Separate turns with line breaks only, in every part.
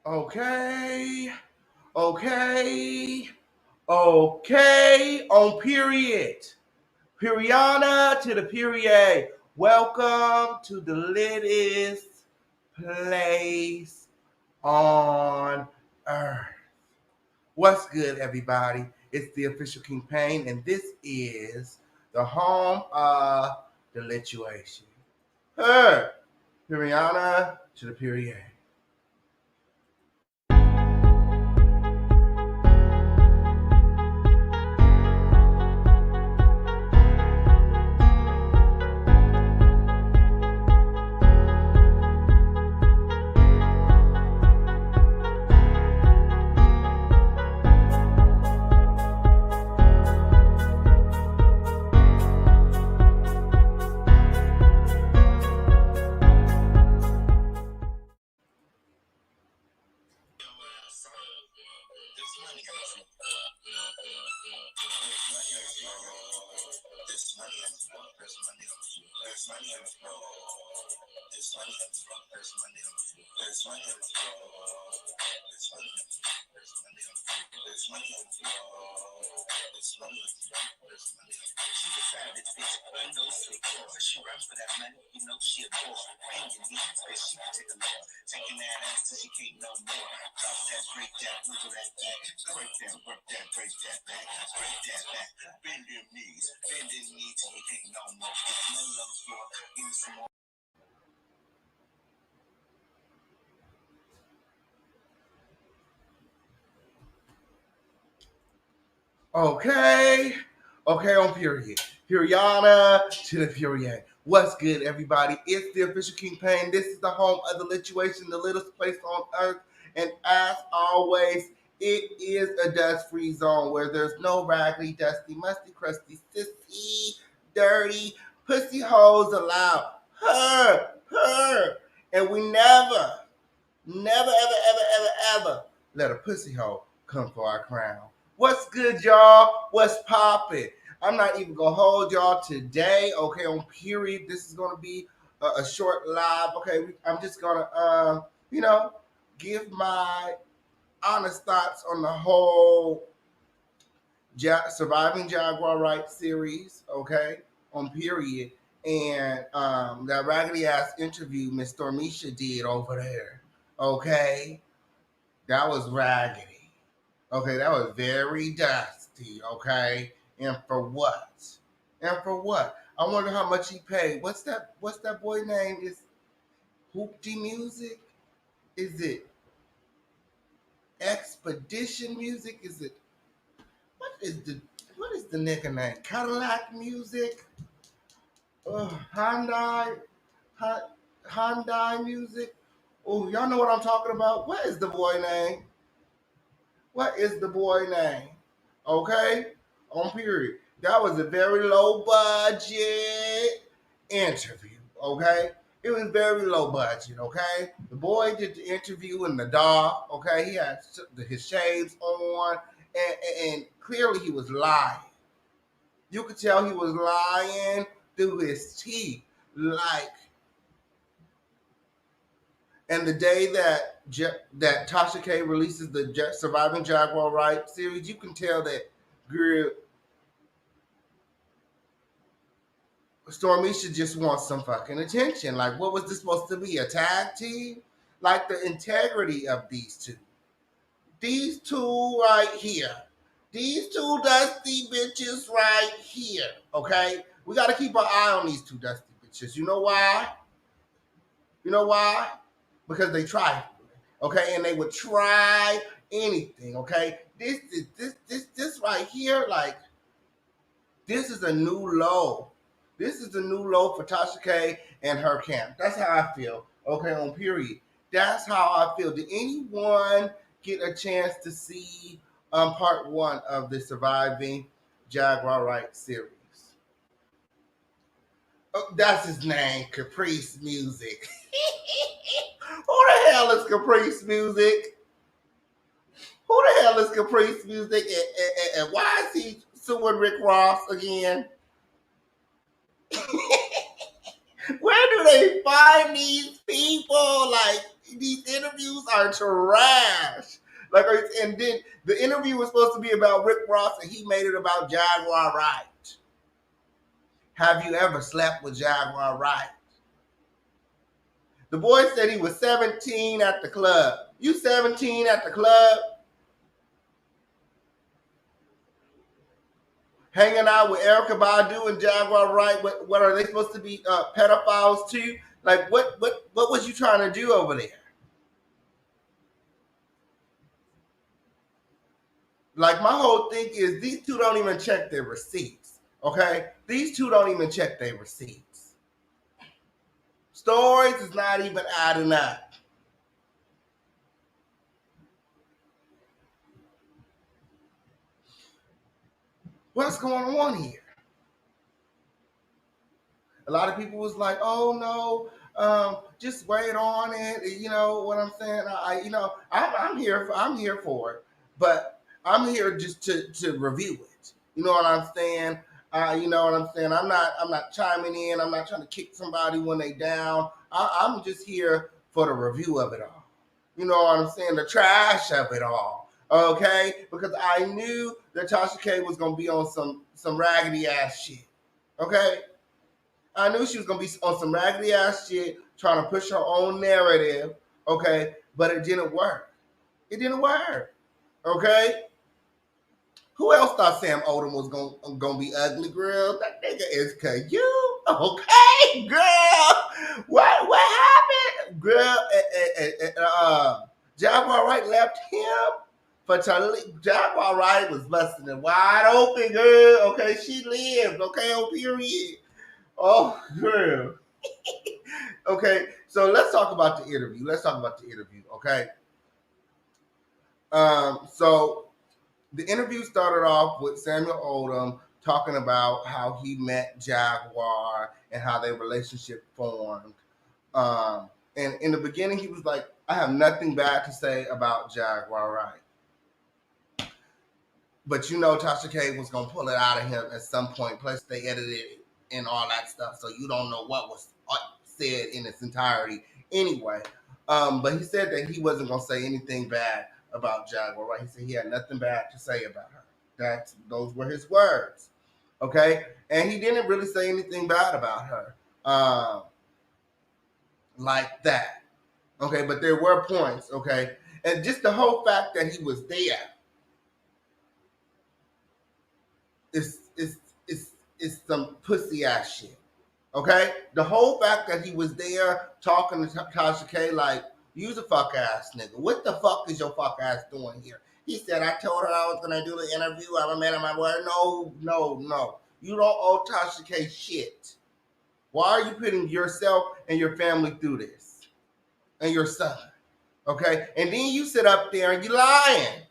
Okay, okay, okay, on period. Periana to the period. Welcome to the littest place on earth. What's good, everybody? It's the official King Pain, and this is the home of the lituation. Her, Periana to the period. Okay, okay, on period. Periana to the period. What's good, everybody? It's the official King Pain. This is the home of the lituation, the littlest place on earth. And as always, it is a dust-free zone where there's no raggedy, dusty, musty, crusty, sissy, dirty, pussy hoes allowed. Her. And we never, ever, ever let a pussy hoe come for our crown. What's good, y'all? What's poppin'? I'm not even gonna hold y'all today. Okay, on period. This is gonna be a short live. Okay, I'm just gonna, give my honest thoughts on the whole Surviving Jaguar Wright series. Okay, on period, and that raggedy ass interview Miss Stormisha did over there. Okay, that was raggedy. Okay, that was very dusty. Okay, and for what? And for what? I wonder how much he paid. What's that boy name? Is Hoopty Music? Is it Expedition Music? Is it what is the nigga name? Cadillac Music? Hyundai? Hyundai Music? Oh, y'all know what I'm talking about. What is the boy name? What is the boy name? Okay? On period. That was a very low budget interview. Okay? It was very low budget. Okay? The boy did the interview in the dark. Okay? He had his shades on. And clearly he was lying. You could tell he was lying through his teeth. Like, and the day that Tasha K releases the Surviving Jaguar Wright series, you can tell that girl Stormisha just wants some fucking attention. Like, what was this supposed to be? A tag team? Like the integrity of these two. These two right here. These two dusty bitches right here. Okay? We got to keep our eye on these two dusty bitches. You know why? You know why? Because they tried. Okay, and they would try anything. Okay, this right here, like, this is a new low. This is a new low for Tasha K and her camp. That's how I feel. Okay, on period. That's how I feel. Did anyone get a chance to see part one of the Surviving Jaguar Wright series? Oh, that's his name, Caprice Music. Who the hell is Caprice Music? Who the hell is Caprice Music? And why is he suing Rick Ross again? Where do they find these people? Like, These interviews are trash. Like, and then the interview was supposed to be about Rick Ross, and he made it about Jaguar Wright. Have you ever slept with Jaguar Wright? The boy said he was 17 at the club. You 17 at the club? Hanging out with Erykah Badu and Jaguar Wright? What are they supposed to be pedophiles too? Like, what was you trying to do over there? Like, my whole thing is these two don't even check their receipts. Okay? These two don't even check their receipts. Stories is not even adding up. What's going on here? A lot of people was like, "Oh no, just wait on it." You know what I'm saying? I'm here. I'm here for it, but I'm here just to review it. You know what I'm saying? You know what I'm saying? I'm not chiming in. I'm not trying to kick somebody when they down. I'm just here for the review of it all. You know what I'm saying? The trash of it all. Okay, because I knew that Tasha K was gonna be on some raggedy ass shit. Okay, I knew she was gonna be on some raggedy ass shit, trying to push her own narrative. Okay, but it didn't work. It didn't work. Okay. Who else thought Sam Odom was gonna be ugly, girl? That nigga is cute. Okay, girl. What happened, girl? Jaguar Wright left him for Charlie. Jaguar Wright was busting it wide open, girl. Okay, she lived. Okay, on period. Oh, girl. Okay, so let's talk about the interview. Okay. So the interview started off with Samuel Odom talking about how he met Jaguar and how their relationship formed. And in the beginning, he was like, "I have nothing bad to say about Jaguar Wright." But you know, Tasha K was gonna pull it out of him at some point. Plus, they edited it and all that stuff, so you don't know what was said in its entirety anyway. But he said that he wasn't gonna say anything bad about Jaguar Wright. He said he had nothing bad to say about her. Those were his words. Okay, and he didn't really say anything bad about her, like that. Okay, but there were points. Okay, and just the whole fact that he was there is some pussy ass shit. Okay, the whole fact that he was there talking to Tasha K, like, you's a fuck ass nigga. What the fuck is your fuck ass doing here? He said, I told her I was gonna do the interview. I'm a man of my word. No. You don't owe Tasha K shit. Why are you putting yourself and your family through this? And your son. Okay? And then you sit up there and you lying.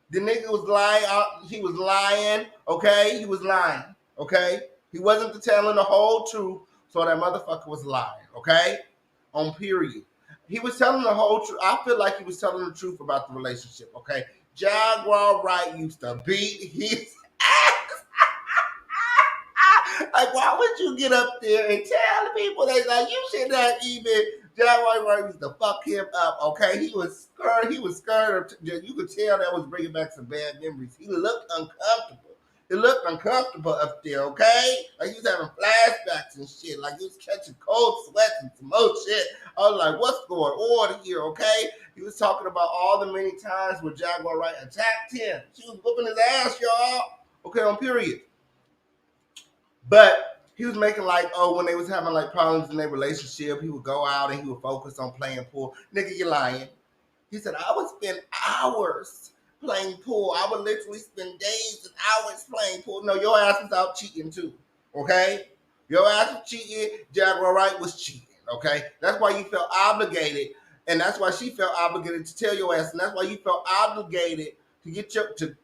The nigga was lying. He was lying. Okay? He was lying. Okay? He wasn't telling the whole truth, so that motherfucker was lying. Okay? On period. He was telling the whole truth. I feel like he was telling the truth about the relationship. Okay? Jaguar Wright used to beat his ass. Like, why would you get up there and tell the people they like you should not even? Jaguar Wright used to fuck him up. Okay, he was scared. He was scared. You could tell that was bringing back some bad memories. He looked uncomfortable. He looked uncomfortable up there. Okay, like he was having flashbacks and shit. Like he was catching cold sweats and some more shit. I was like, what's going on here? Okay, he was talking about all the many times where Jaguar Wright attacked him. She was whooping his ass, y'all. Okay, on period. But he was making like, oh, when they was having like problems in their relationship, he would go out and he would focus on playing pool. Nigga, you lying. He said, I would spend hours playing pool. I would literally spend days and hours playing pool. No, your ass was out cheating too. Okay? Your ass was cheating. Jaguar Wright was cheating. Okay? That's why you felt obligated. And that's why she felt obligated to tell your ass. And that's why you felt obligated to get to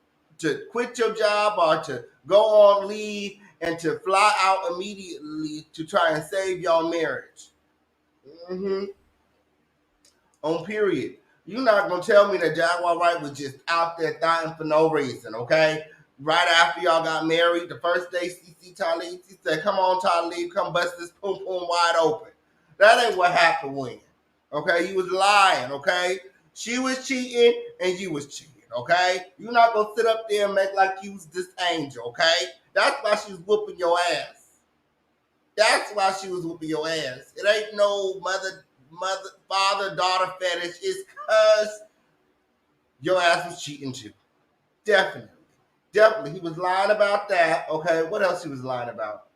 quit your job or to go on leave and to fly out immediately to try and save y'all marriage. Mm-hmm. On period. You're not gonna tell me that Jaguar Wright was just out there dying for no reason, okay? Right after y'all got married, the first day she see Talib, she said, "Come on, Talib, come bust this poom poom wide open." That ain't what happened when. Okay, you was lying. Okay, she was cheating and you was cheating. Okay, you're not gonna sit up there and make like you was this angel. Okay, that's why she was whooping your ass. That's why she was whooping your ass. It ain't no father, daughter fetish. It's cause your ass was cheating too. Definitely. Definitely. He was lying about that. Okay. What else he was lying about?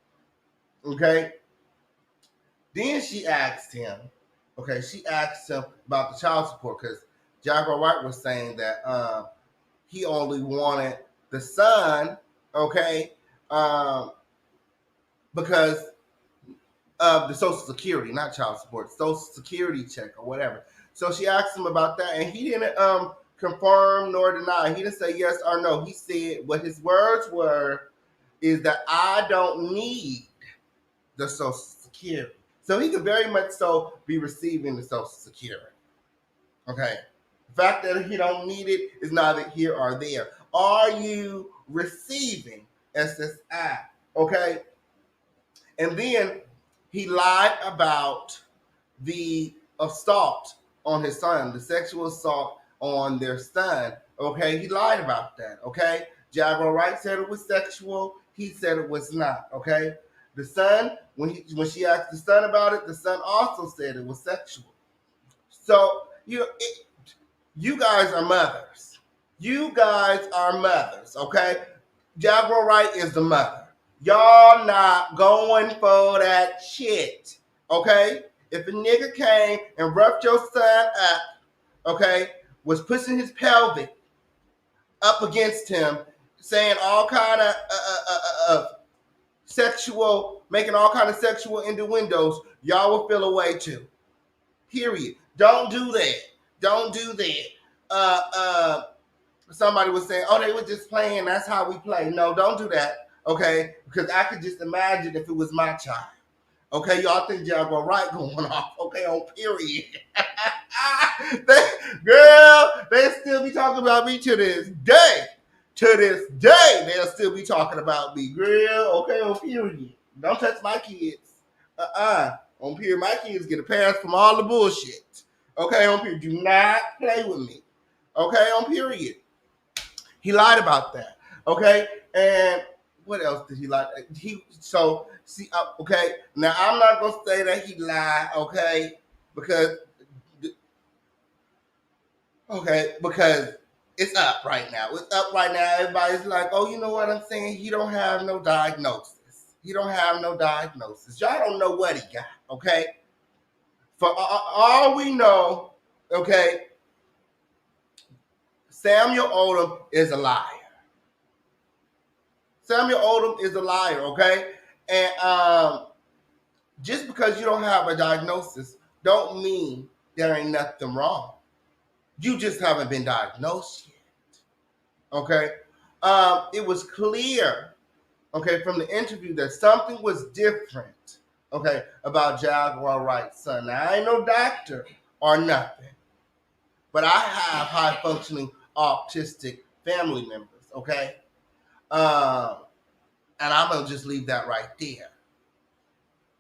Okay. Then she asked him, she asked him about the child support because Jaguar Wright was saying that he only wanted the son, okay, um, because of the Social Security, not child support, Social Security check or whatever. So she asked him about that, and he didn't confirm nor deny. He didn't say yes or no. He said what his words were is that I don't need the Social Security. So he could very much so be receiving the Social Security. Okay. The fact that he don't need it is neither here or there. Are you receiving SSI? Okay. And then he lied about the assault on his son, the sexual assault on their son. Okay, he lied about that. Okay, Jaguar Wright said it was sexual. He said it was not. Okay, the son, when she asked the son about it, the son also said it was sexual. So you guys are mothers. You guys are mothers. Okay, Jaguar Wright is the mother. Y'all not going for that shit. Okay? If a nigga came and roughed your son up, okay, was pushing his pelvic up against him, saying all kind of sexual, making all kind of sexual innuendos, y'all will feel away too. Period. Don't do that. Don't do that. Somebody was saying, oh, they were just playing. That's how we play. No, don't do that. Okay? Because I could just imagine if it was my child. Okay, y'all think Jaguar Wright going off. Okay, on period. They still be talking about me to this day. To this day, they'll still be talking about me. Girl, okay, on period. Don't touch my kids. On period, my kids get a pass from all the bullshit. Okay, on period. Do not play with me. Okay, on period. He lied about that. Okay, and what else did he lie? Okay. Now I'm not gonna say that he lied. Okay, because it's up right now. It's up right now. Everybody's like, oh, you know what I'm saying? He don't have no diagnosis. He don't have no diagnosis. Y'all don't know what he got. Okay. For all we know, okay, Samuel Odom is a liar. Samuel Odom is a liar, okay? And just because you don't have a diagnosis don't mean there ain't nothing wrong. You just haven't been diagnosed yet, okay? It was clear, okay, from the interview that something was different, okay, about Jaguar Wright's son. Now, I ain't no doctor or nothing, but I have high-functioning autistic family members, okay? And I'm going to just leave that right there.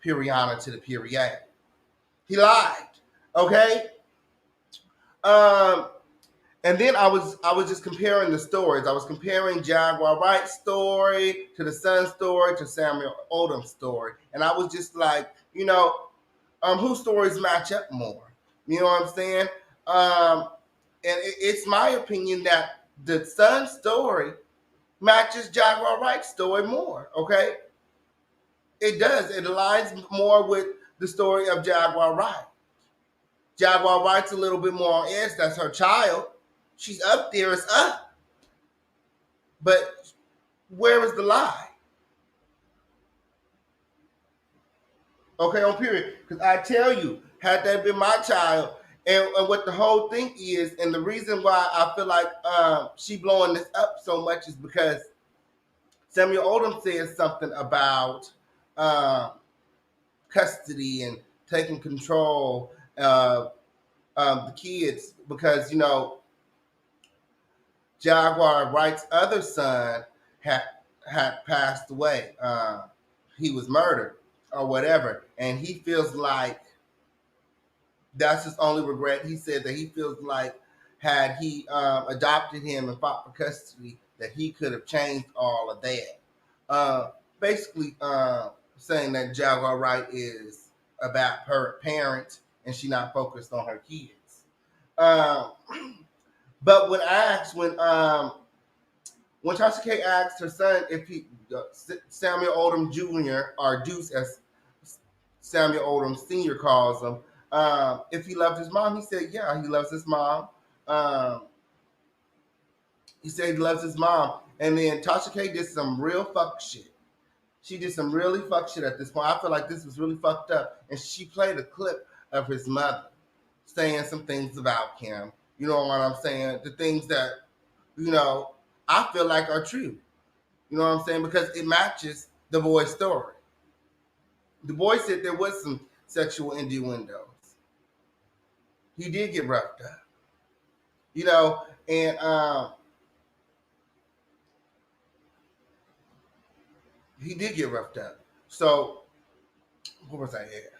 Periana to the period. He lied. Okay? And then I was just comparing the stories. I was comparing Jaguar Wright's story to the son's story to Samuel Odom's story. And I was just like, whose stories match up more? You know what I'm saying? And it's my opinion that the son's story matches Jaguar Wright's story more, okay? It does. It aligns more with the story of Jaguar Wright. Jaguar Wright's a little bit more on edge. That's her child. She's up there. It's up. But where is the lie? Okay, on period. Because I tell you, had that been my child, and what the whole thing is, and the reason why I feel like she blowing this up so much is because Samuel Odom says something about custody and taking control of the kids because, Jaguar Wright's other son had passed away. He was murdered or whatever. And he feels like That's his only regret. He said that he feels like had he adopted him and fought for custody, that he could have changed all of that. Basically, saying that Jaguar Wright is a bad parent and she not focused on her kids. Um, but when Tasha K asked her son if he Samuel Odom Jr. or Deuce as Samuel Odom Sr. calls him, if he loved his mom, he said, yeah, he loves his mom. Um, he said he loves his mom. And then Tasha K did some real fuck shit. She did some really fuck shit at this point. I feel like this was really fucked up. And she played a clip of his mother saying some things about him. You know what I'm saying? The things that, you know, I feel like are true. You know what I'm saying? Because it matches the boy's story. The boy said there was some sexual innuendos. He did get roughed up. You know, and he did get roughed up. So, what was I here?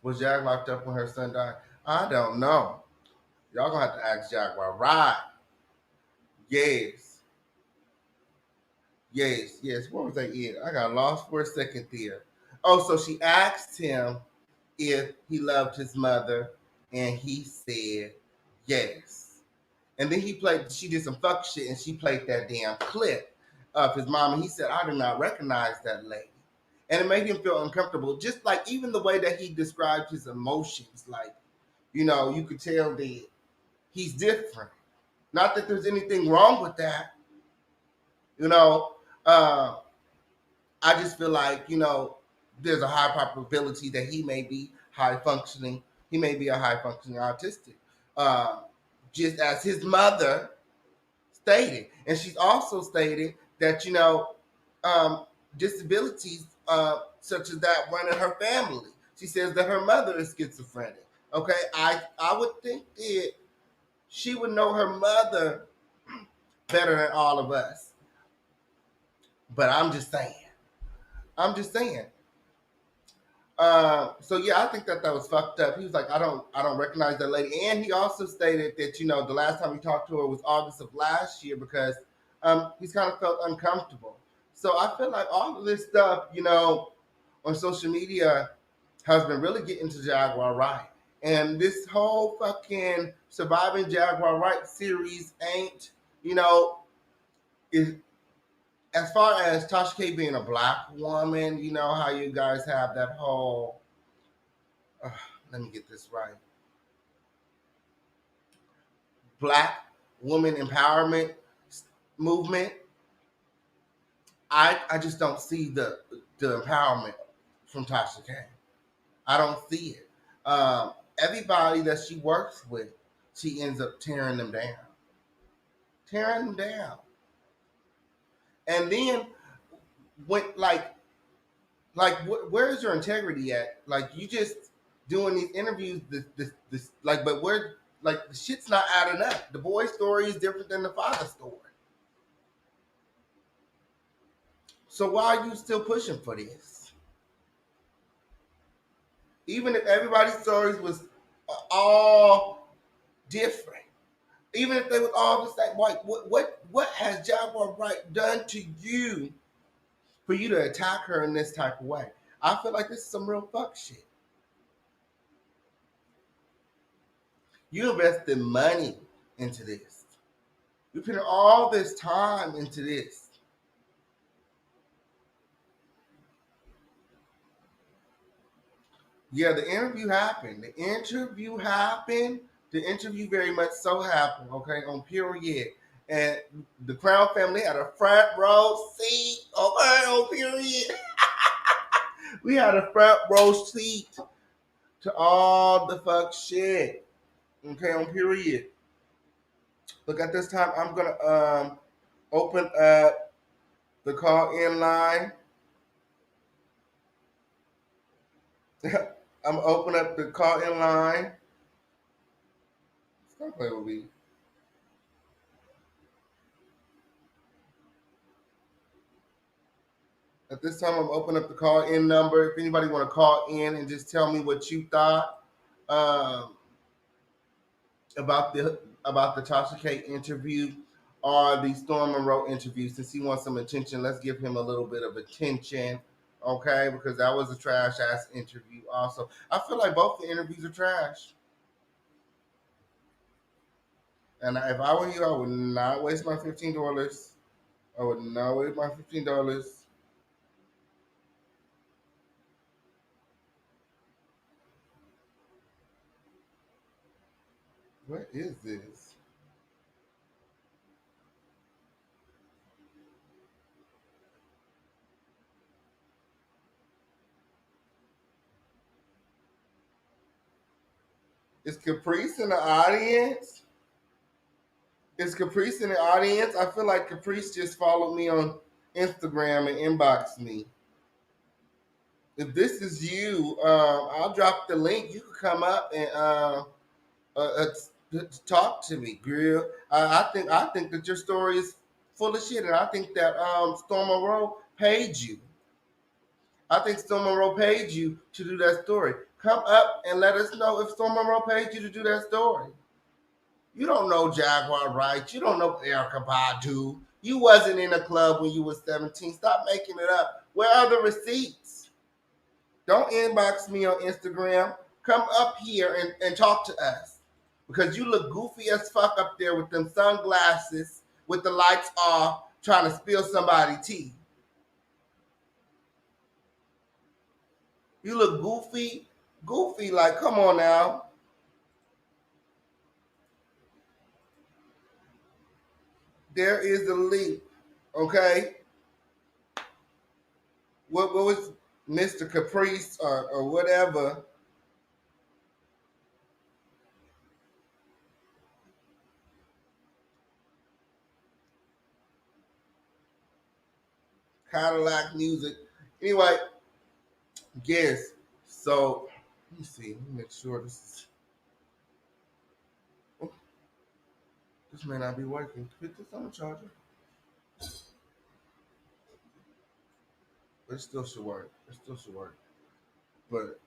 Was Jag locked up when her son died? I don't know. Y'all gonna have to ask Jaguar. Right. Yes. Yes. What was I in? I got lost for a second there. Oh, so she asked him if he loved his mother, and he said yes. And then she did some fuck shit, and she played that damn clip of his mom, and he said, I do not recognize that lady. And it made him feel uncomfortable, just like even the way that he described his emotions. Like, you know, you could tell that he's different. Not that there's anything wrong with that, you know. I just feel like, you know, there's a high probability that he may be high functioning. He may be a high functioning autistic, uh, just as his mother stated. And she's also stated that, you know, disabilities such as that run in her family. She says that her mother is schizophrenic. Okay, I would think that she would know her mother better than all of us. But I'm just saying. I'm just saying. So yeah, I think that was fucked up. He was like, I don't recognize that lady, and he also stated that, you know, the last time he talked to her was August of last year because he's kind of felt uncomfortable. So I feel like all of this stuff, you know, on social media has been really getting to Jaguar Wright, and this whole fucking Surviving Jaguar Wright series ain't, you know, is as far as Tasha K being a black woman, you know how you guys have that whole uh, let me get this right. Black woman empowerment movement. I just don't see the empowerment from Tasha K. I don't see it. Everybody that she works with, she ends up tearing them down, tearing them down. And then when where's your integrity at? Like, you just doing these interviews, this like, but where, like, the shit's not adding up. The boy's story is different than the father's story. So why are you still pushing for this? Even if everybody's stories was all different, even if they was all the same, like, what has Jaguar Wright done to you for you to attack her in this type of way? I feel like this is some real fuck shit. You invested money into this. You put all this time into this. Yeah, the interview happened. The interview happened. The interview very much so happened, okay, on period. And the Crown family had a front row seat, okay, on period. We had a front row seat to all the fuck shit, okay, on period. Look, at this time, I'm going to open up the call in line. I'm going to open up the call in line. Stop playing with me. At this time, I'm opening up the call-in number. If anybody want to call in and just tell me what you thought um, about the Tasha K interview or the Storm Monroe interview. Since he wants some attention, let's give him a little bit of attention, okay? Because that was a trash ass interview. Also, I feel like both the interviews are trash. And if I were you, I would not waste my $15. I would not waste my $15. What is this? Is Caprice in the audience? Is Caprice in the audience? I feel like Caprice just followed me on Instagram and inboxed me. If this is you, I'll drop the link. You can come up and uh, uh, talk to me, girl. I think that your story is full of shit, and I think that Storm Monroe paid you. I think Storm Monroe paid you to do that story. Come up and let us know if Storm Monroe paid you to do that story. You don't know Jaguar Wright. You don't know Erica Badu. You wasn't in a club when you was 17. Stop making it up. Where are the receipts? Don't inbox me on Instagram. Come up here and talk to us. Because you look goofy as fuck up there with them sunglasses with the lights off trying to spill somebody's tea. You look goofy. Goofy, like, come on now. There is a link. Okay? What was Mr. Caprice or whatever? Cadillac music. Anyway, yes. So let me see. Let me make sure this is. Oh, this may not be working. Put this on the charger, but it still should work. It still should work. But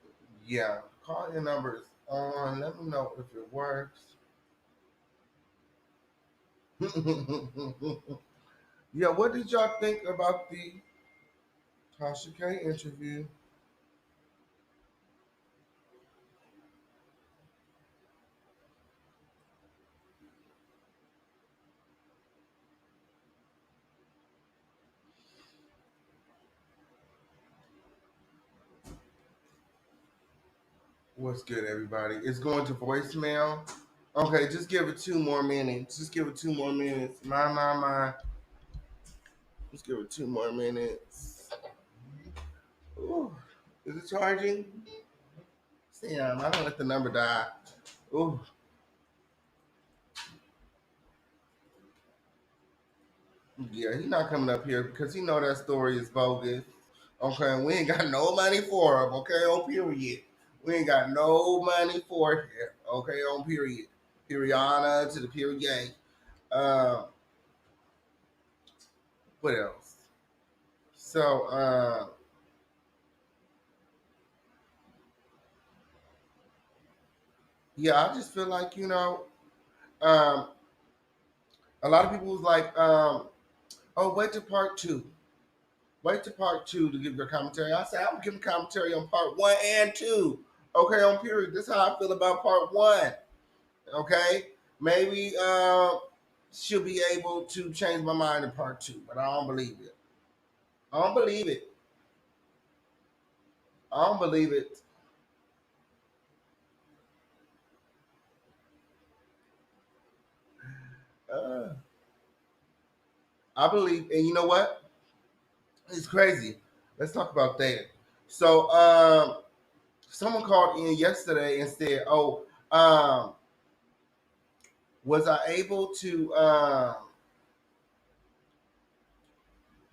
yeah, call your numbers on. Let me know if it works. Yeah, what did y'all think about the Tasha K interview? What's good, everybody? It's going to voicemail. Okay, just give it 2 more minutes. Just give it 2 more minutes. My. Just give it 2 more minutes. Ooh, is it charging? Damn, I don't let the number die. Ooh, yeah, he not coming up here because he know that story is bogus. Okay, and we ain't got no money for him. Okay, on period. We ain't got no money for him. Okay, on period. Periana to the period. Uh, what else? So, yeah, I just feel like um, a lot of people was like, oh, wait to part two. Wait to part two to give your commentary. I said, I'm giving commentary on part one and two. Okay, on period. This is how I feel about part one. Okay, maybe she'll be able to change my mind in part two, but I don't believe it. I don't believe it. I don't believe it. Uh, I believe, and you know what? It's crazy. Let's talk about that. So, someone called in yesterday and said, "Oh, was I able to?"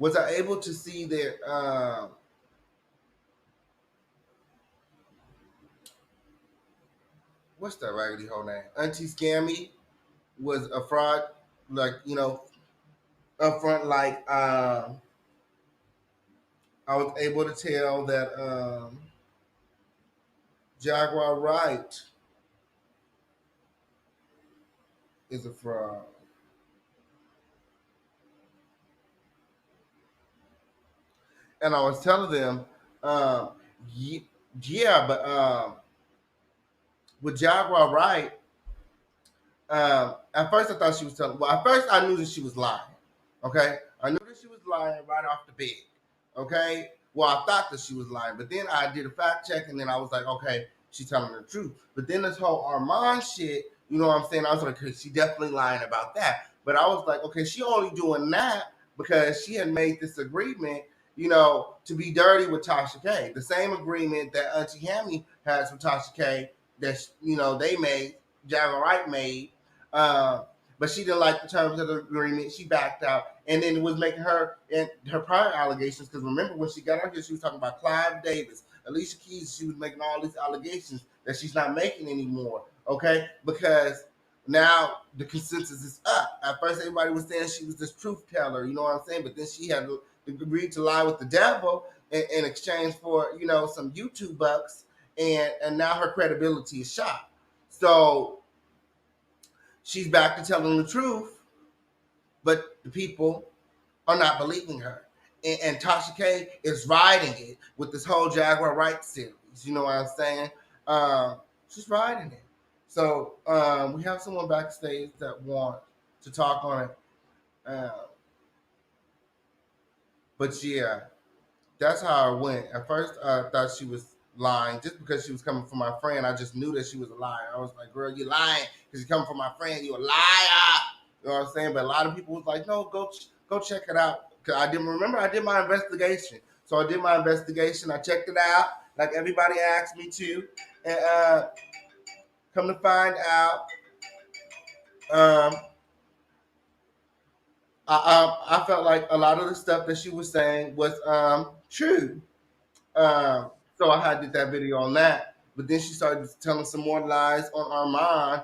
Was I able to see their what's that raggedy whole name? Auntie Scammy was a fraud, like up front, like I was able to tell that Jaguar Wright is a fraud. And I was telling them, um, yeah, but with Jaguar Wright, at first I thought she was telling. Well, at first I knew that she was lying. Okay, I knew that she was lying right off the bat. Okay, well I thought that she was lying, but then I did a fact check, and then I was like, okay, she's telling the truth. But then this whole Armand shit, you know what I'm saying? I was like, okay, she definitely lying about that. But I was like, okay, she only doing that because she had made this agreement, you know, to be dirty with Tasha K. The same agreement that Auntie Hammy has with Tasha K. That you know they made, Jaguar Wright made. Uh, but she didn't like the terms of the agreement. She backed out, and then it was making her and her prior allegations. Because remember when she got out here, she was talking about Clive Davis, Alicia Keys. She was making all these allegations that she's not making anymore. Okay, because now the consensus is up. At first, everybody was saying she was this truth teller. You know what I'm saying? But then she had agreed to lie with the devil in exchange for some YouTube bucks, and now her credibility is shot. So she's back to telling the truth, but the people are not believing her. And Tasha K is riding it with this whole Jaguar Wright series. You know what I'm saying? She's riding it. So we have someone backstage that want to talk on it. Uh, but yeah, that's how it went. At first, I thought she was lying just because she was coming from my friend. I just knew that she was a liar. I was like, "Girl, you lying because you coming from my friend. You a liar." You know what I'm saying? But a lot of people was like, "No, go check it out." Because I didn't remember. I did my investigation, so I did my investigation. I checked it out like everybody asked me to, and come to find out, um, I felt like a lot of the stuff that she was saying was true. Um, so I had did that video on that. But then she started telling some more lies on Armand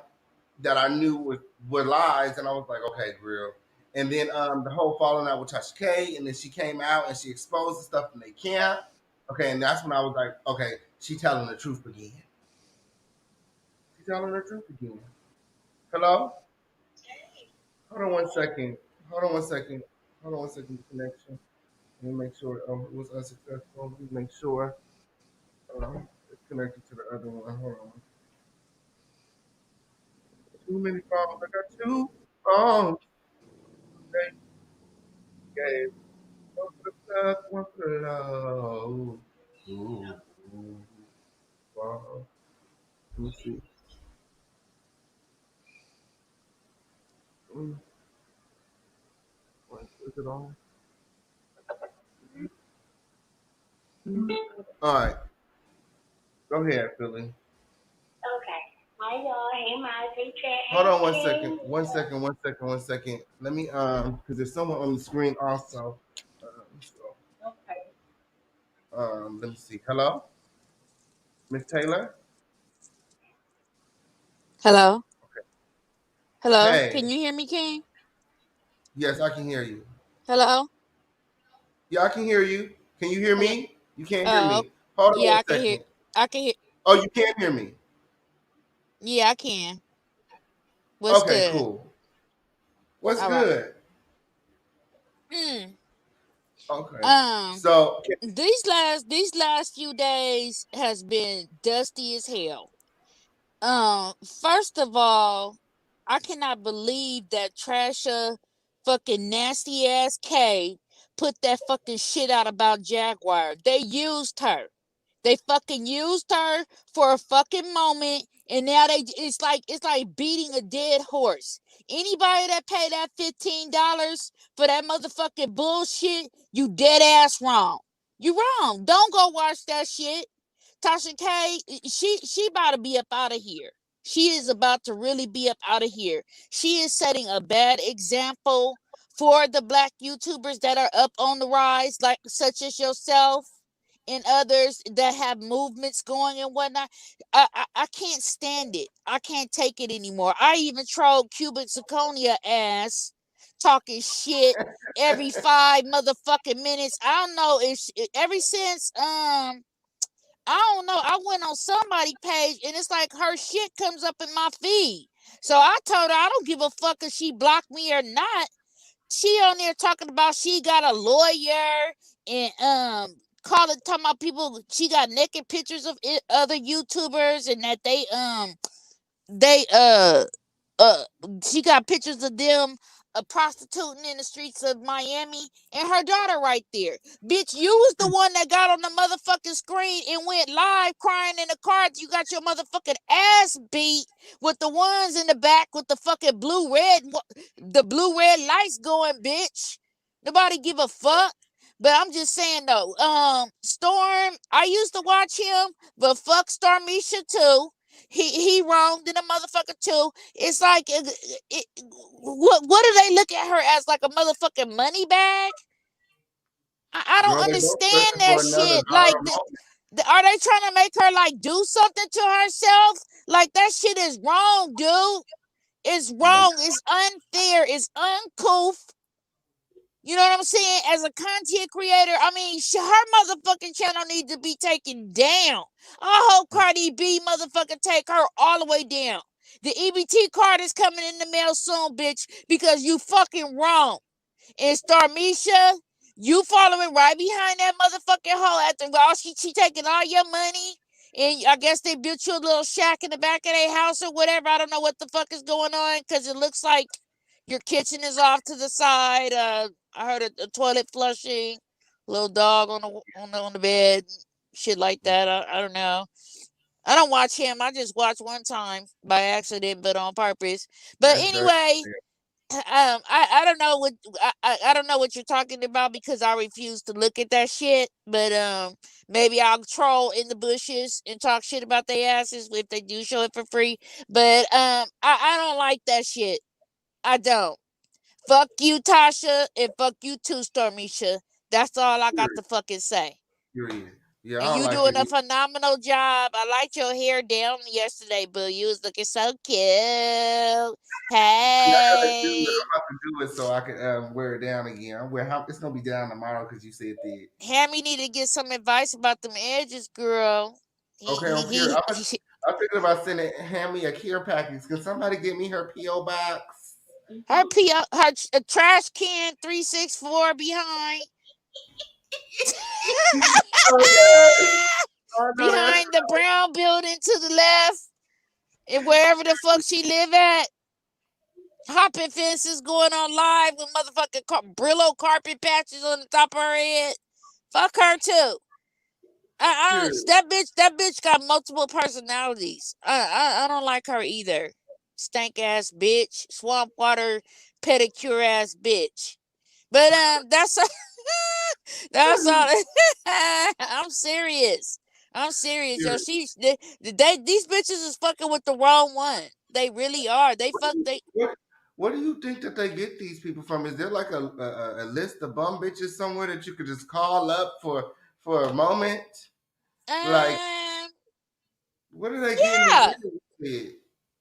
that I knew were lies, and I was like, okay, grill. And then the whole falling out with Tasha K, and then she came out and she exposed the stuff in they camp. Okay, and that's when I was like, okay, she telling the truth again. She telling the truth again. Hello? Hold on one second. Hold on one second. Hold on one second. The connection. Let me make sure it was unsuccessful. Let me make sure it's connected to the other one. Hold on. Too many phones. I got two phones. They gave one for the plus, one for the low. Ooh, ooh, wow. Let me see. Mm, is it on? All right. Go ahead, Philly.
Okay. Hi y'all. Hey Marjorie.
Hold
Hey
on one second.
King.
One second. One second. One second. Let me because there's someone on the screen also.
Okay.
Let me see. Hello, Miss Taylor.
Hello? Hello? Can
Hey.
you hear me, King?
Yes, I can hear you.
Hello?
Yeah, I can hear you. Can you hear
Hello?
me? You can't hear
Oh,
me. Hold on
yeah,
one
I can hear.
second.
I can hear.
Oh, you can't hear me.
Yeah, I can. What's
Okay,
good?
cool. What's
All right.
good?
Mm.
Okay.
Um,
So,
these last few days has been dusty as hell. First of all, I cannot believe that Trasha fucking nasty ass K put that fucking shit out about Jaguar. They used her. They fucking used her for a fucking moment, and now it's like beating a dead horse. Anybody that paid that $15 for that motherfucking bullshit, you dead ass wrong. You wrong. Don't go watch that shit. Tasha K, she about to be up out of here. She is about to really be up out of here. She is setting a bad example for the black YouTubers that are up on the rise, like such as yourself and others that have movements going and whatnot. I can't stand it. I can't take it anymore. I even trolled Cubic Zirconia ass talking shit every 5 motherfucking minutes. I don't know if ever since I don't know. I went on somebody's page and it's like her shit comes up in my feed. So I told her I don't give a fuck if she blocked me or not. She on there talking about she got a lawyer and talking about people. She got naked pictures of other YouTubers and that they uh she got pictures of them prostituting in the streets of Miami and her daughter right there. Bitch, you was the one that got on the motherfucking screen and went live crying in the car. You got your motherfucking ass beat with the ones in the back with the fucking the blue red lights going, bitch. Nobody give a fuck. But I'm just saying though, Storm, I used to watch him, but fuck Stormisha too. He wronged in a motherfucker too. It's like, what do they look at her as, like a motherfucking money bag? I
Girl,
don't
they both
understand
searching
that
for another
shit. Like,
dollar moment.
are they trying to make her like do something to herself? Like that shit is wrong, dude. It's wrong. It's unfair. It's uncouth. You know what I'm saying? As a content creator, I mean, her motherfucking channel needs to be taken down. I hope Cardi B motherfucking take her all the way down. The EBT card is coming in the mail soon, bitch, because you fucking wrong. And Starmisha, you following right behind that motherfucking hoe after all she taking all your money. And I guess they built you a little shack in the back of their house or whatever. I don't know what the fuck is going on because it looks like your kitchen is off to the side. I heard a toilet flushing, little dog on the bed, shit like that. I don't know. I don't watch him. I just watched one time by accident, but on purpose. But
That's dirty.
anyway, I don't know what I don't know what you're talking about because I refuse to look at that shit. But maybe I'll troll in the bushes and talk shit about their asses if they do show it for free. But I don't like that shit. I don't. Fuck you, Tasha, and fuck you too, Stormisha. That's all I got to fucking say.
Period. Yeah,
And
I don't
you
like
doing
it
a
either.
phenomenal job. I liked your hair down yesterday, boo. You was looking so cute.
Yeah, I gotta do it.
Hey.
I'm about to do it so I can wear it down again. It's gonna be down tomorrow because you said that.
Hammy need to get some advice about them edges, girl.
Okay, on Pierre,
He
I'm thinking about sending Hammy a care package. Can somebody get me her PO box?
her trash can 364 behind
Oh yeah, I know that's
behind the brown building to the left and wherever the fuck she live at. Hopping fences going on live with motherfucking Brillo carpet patches on the top of her head. Fuck her too.
true.
That bitch got multiple personalities. I don't like her either. Stank ass bitch, swamp water pedicure ass bitch. But that's all. I'm serious. I'm serious, yo.
True.
These bitches is fucking with the wrong one. They really are.
What, what do you think that they get these people from? Is there like a list of bum bitches somewhere that you could just call up for a moment? Like,
Um
what are they getting these
yeah.
interviews with?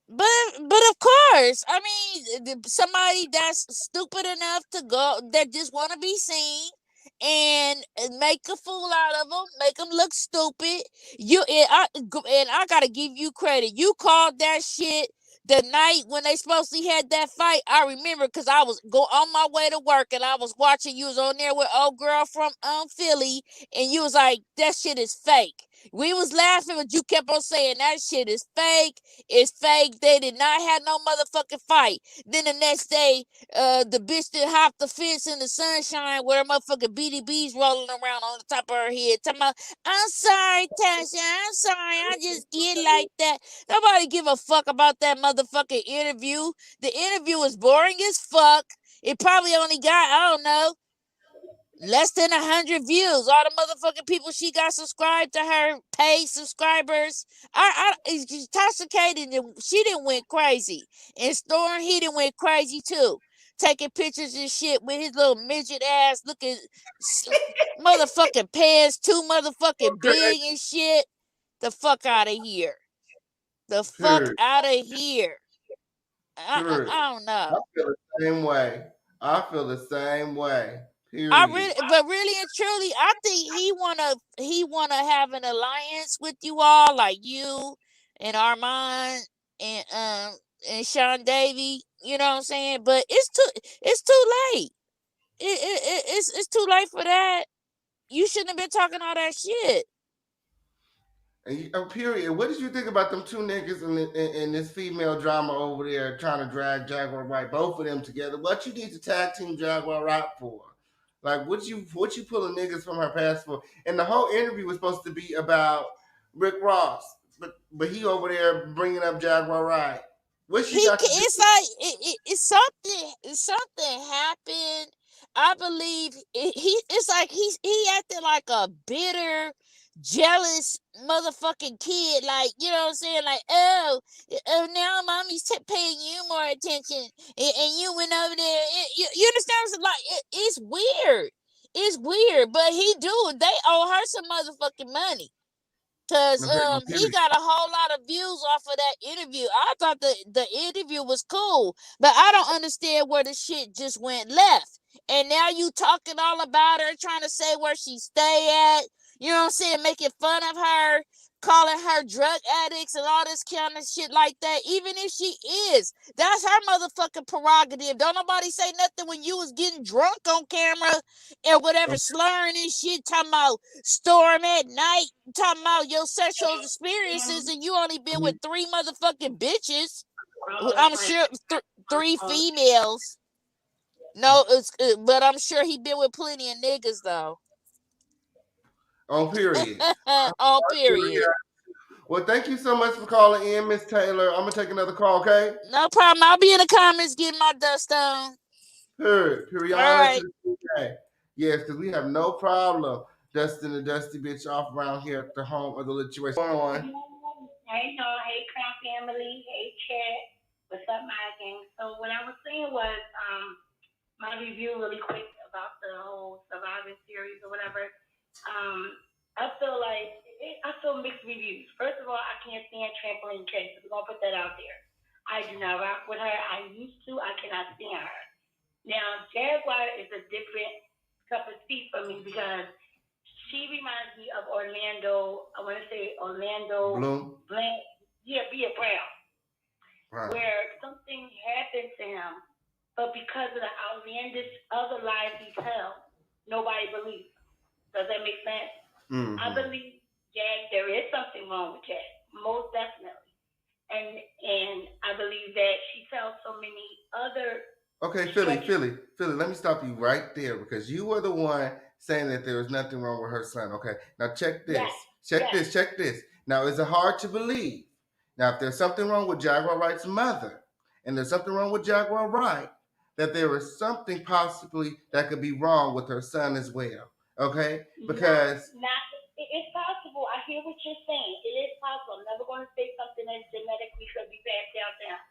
But of course, I mean, somebody that's stupid enough to go that just want to be seen and make a fool out of them, make them look stupid. And I gotta give you credit. You called that shit the night when they supposed to had that fight. I remember because I was go on my way to work and I was watching. You was on there with old girl from Philly, and you was like, "That shit is fake." We was laughing, but you kept on saying that shit is fake. It's fake. They did not have no motherfucking fight. Then the next day, the bitch that hopped the fence in the sunshine with her motherfucking BDBs rolling around on the top of her head. Talking about, I'm sorry, Tasha. I'm sorry. I just get like that. Nobody give a fuck about that motherfucking interview. The interview was boring as fuck. It probably only got, I don't know, less than 100 views. All the motherfucking people she got subscribed to her, paid subscribers. Tasha K she didn't went crazy, and Storm he didn't went crazy too, taking pictures and shit with his little midget ass looking motherfucking pants too motherfucking big and shit. The fuck out of here. The fuck
Period.
out of here.
Period.
I don't
I
know.
feel the same way. I feel the same way.
I
Period.
really, but really and truly, I think he wanna have an alliance with you all, like you and Armand and Sean Davy. You know what I'm saying? But it's too late. It's too late for that. You shouldn't have been talking all that shit.
Period. What did you think about them two niggas in this female drama over there trying to drag Jaguar Wright, both of them together? What you need to tag team Jaguar Wright for? Like what you pulling niggas from her past for? And the whole interview was supposed to be about Rick Ross, but he over there bringing up Jaguar Wright. What she got to do?
It's like something happened. I believe it's like he acted like a bitter, jealous motherfucking kid. Like, you know what I'm saying? Like, oh, now mommy's paying you more attention, and you went over there. You understand? Like, it's weird. It's weird, but they owe her some motherfucking money. Cause he got a whole lot of views off of that interview. I thought the interview was cool, but I don't understand where the shit just went left. And now you talking all about her, trying to say where she stay at. You know what I'm saying? Making fun of her, calling her drug addicts and all this kind of shit like that. Even if she is, that's her motherfucking prerogative. Don't nobody say nothing when you was getting drunk on camera and whatever, slurring and shit, talking about storm at night, talking about your sexual experiences, and you only been with 3 motherfucking bitches. I'm sure 3 females. No, but I'm sure he been with plenty of niggas though.
On period.
On period.
Well, thank you so much for calling in, Miss Taylor. I'm gonna take another call, okay?
No problem. I'll be in the comments getting my dust on.
Period.
All right.
Yes, because we have no problem dusting the dusty bitch off around here at the home of the situation.
Hey, no, hey, Crown family, hey, Chat. What's up, my gang? So what I was saying was, my review really quick about the whole Survivor series or whatever. I feel like I feel mixed reviews. First of all, I can't stand Trampoline K. So we're gonna put that out there. I do not rock with her. I used to. I cannot stand her. Now, Jaguar is a different cup of tea for me because she reminds me of Orlando. I want to say Orlando
Bloom.
Blank. Yeah, Bia Brown.
Right.
Where something happened to him, but because of the outlandish other lies he tells, nobody believes him. Does that make sense?
Mm-hmm.
I believe Jack, there is something wrong with Jack, most definitely. And I believe that she tells so many other.
Okay, Philly, let me stop you right there because you were the one saying that there was nothing wrong with her son. Okay, now check this.
Yes.
Check this. Now, is it hard to believe? Now, if there's something wrong with Jaguar Wright's mother and there's something wrong with Jaguar Wright, that there is something possibly that could be wrong with her son as well. Okay? Because
it's possible. I hear what you're saying. It is possible. I'm never going to say something that genetically could be passed down to him.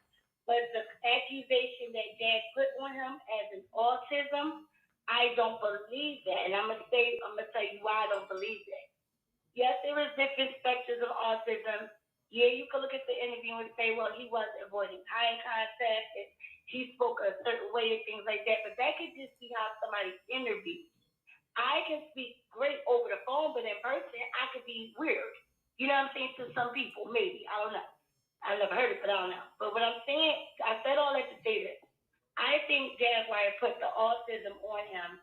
But the accusation that Dad put on him as an autism, I don't believe that. And I'm gonna tell you why I don't believe that. Yes, there is different spectrums of autism. Yeah, you can look at the interview and say, well, he was avoiding eye contact and he spoke a certain way and things like that. But that could just be how somebody's interviewed. I can speak great over the phone, but in person, I could be weird. You know what I'm saying? To some people, maybe. I don't know. I've never heard it, but I don't know. But what I'm saying, I said all that to say this. I think Jaguar put the autism on him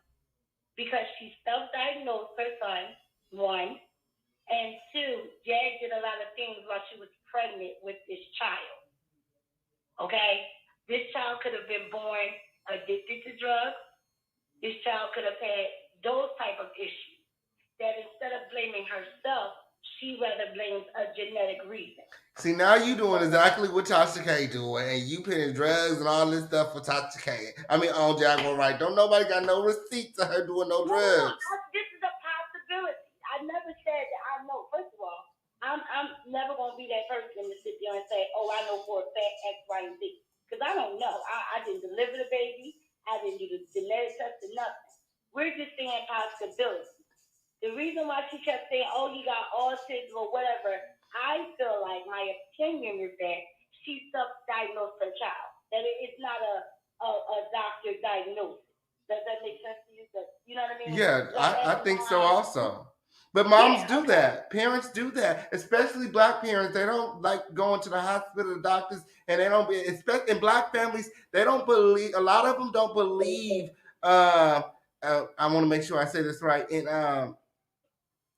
because she self-diagnosed her son, one, and two, Jag did a lot of things while she was pregnant with this child. Okay? This child could have been born addicted to drugs. This child could have had those type of issues. That instead of blaming herself, she rather blames a genetic reason.
see, now you doing exactly what Tasha K doing, and you putting drugs and all this stuff for Tasha K. I mean, on Jaguar Wright. Don't nobody got no receipts of her doing no drugs.
This is a possibility. I never said that I know. First of all, I'm never gonna be that person to sit there and say, oh, I know for a fact X, Y, and Z. Because I don't know. I didn't deliver the baby. I didn't do the genetic test or nothing. We're just saying possibility. The reason why she kept saying, oh, he got autism or whatever, I feel like my opinion is that she self-diagnosed her child. That it's not a a doctor diagnosis. Does that make sense to you? You know what I mean?
Yeah,
Like as
I
a
think so
mom,
also. But moms
yeah,
do
okay.
that. Parents do that, especially black parents. They don't like going to the hospital, the doctors, and they don't be. Especially in black families, they don't believe. A lot of them don't believe. Uh, I want to make sure I say this right. In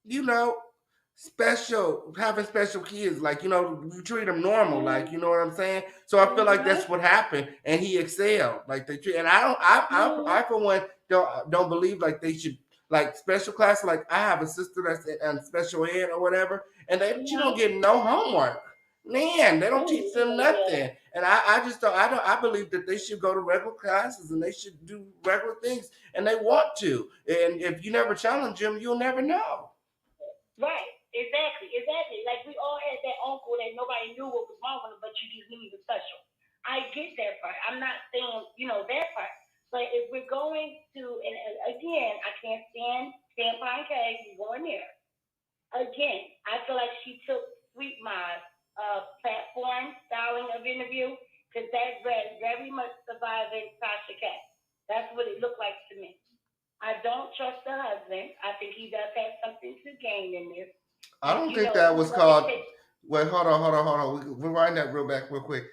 you know, special having special kids, like you treat them normal, like you know what I'm saying. So I feel like that's what happened, and he excelled. Like they treat, and I don't, I for one don't believe like they should like special class. Like I have a sister that's in special ed or whatever, and she don't get no homework. Man, they don't teach them nothing, and I just I believe that they should go to regular classes and they should do regular things, and they want to. And if you never challenge them, you'll never know.
Right. Exactly. Like we all had that uncle that nobody knew what was wrong with him, but you just knew he was special. I get that part. I'm not saying that part. But if we're going to, and again, I can't stand Pine K. We're going there. Again, I feel like she took Sweet Ma's platform styling of interview because that read very much surviving Tasha K. That's what it looked like to me. I don't trust the husband. I think he does have something to gain in this.
I don't think that was
Like
called. Wait, hold on. We're writing that real quick.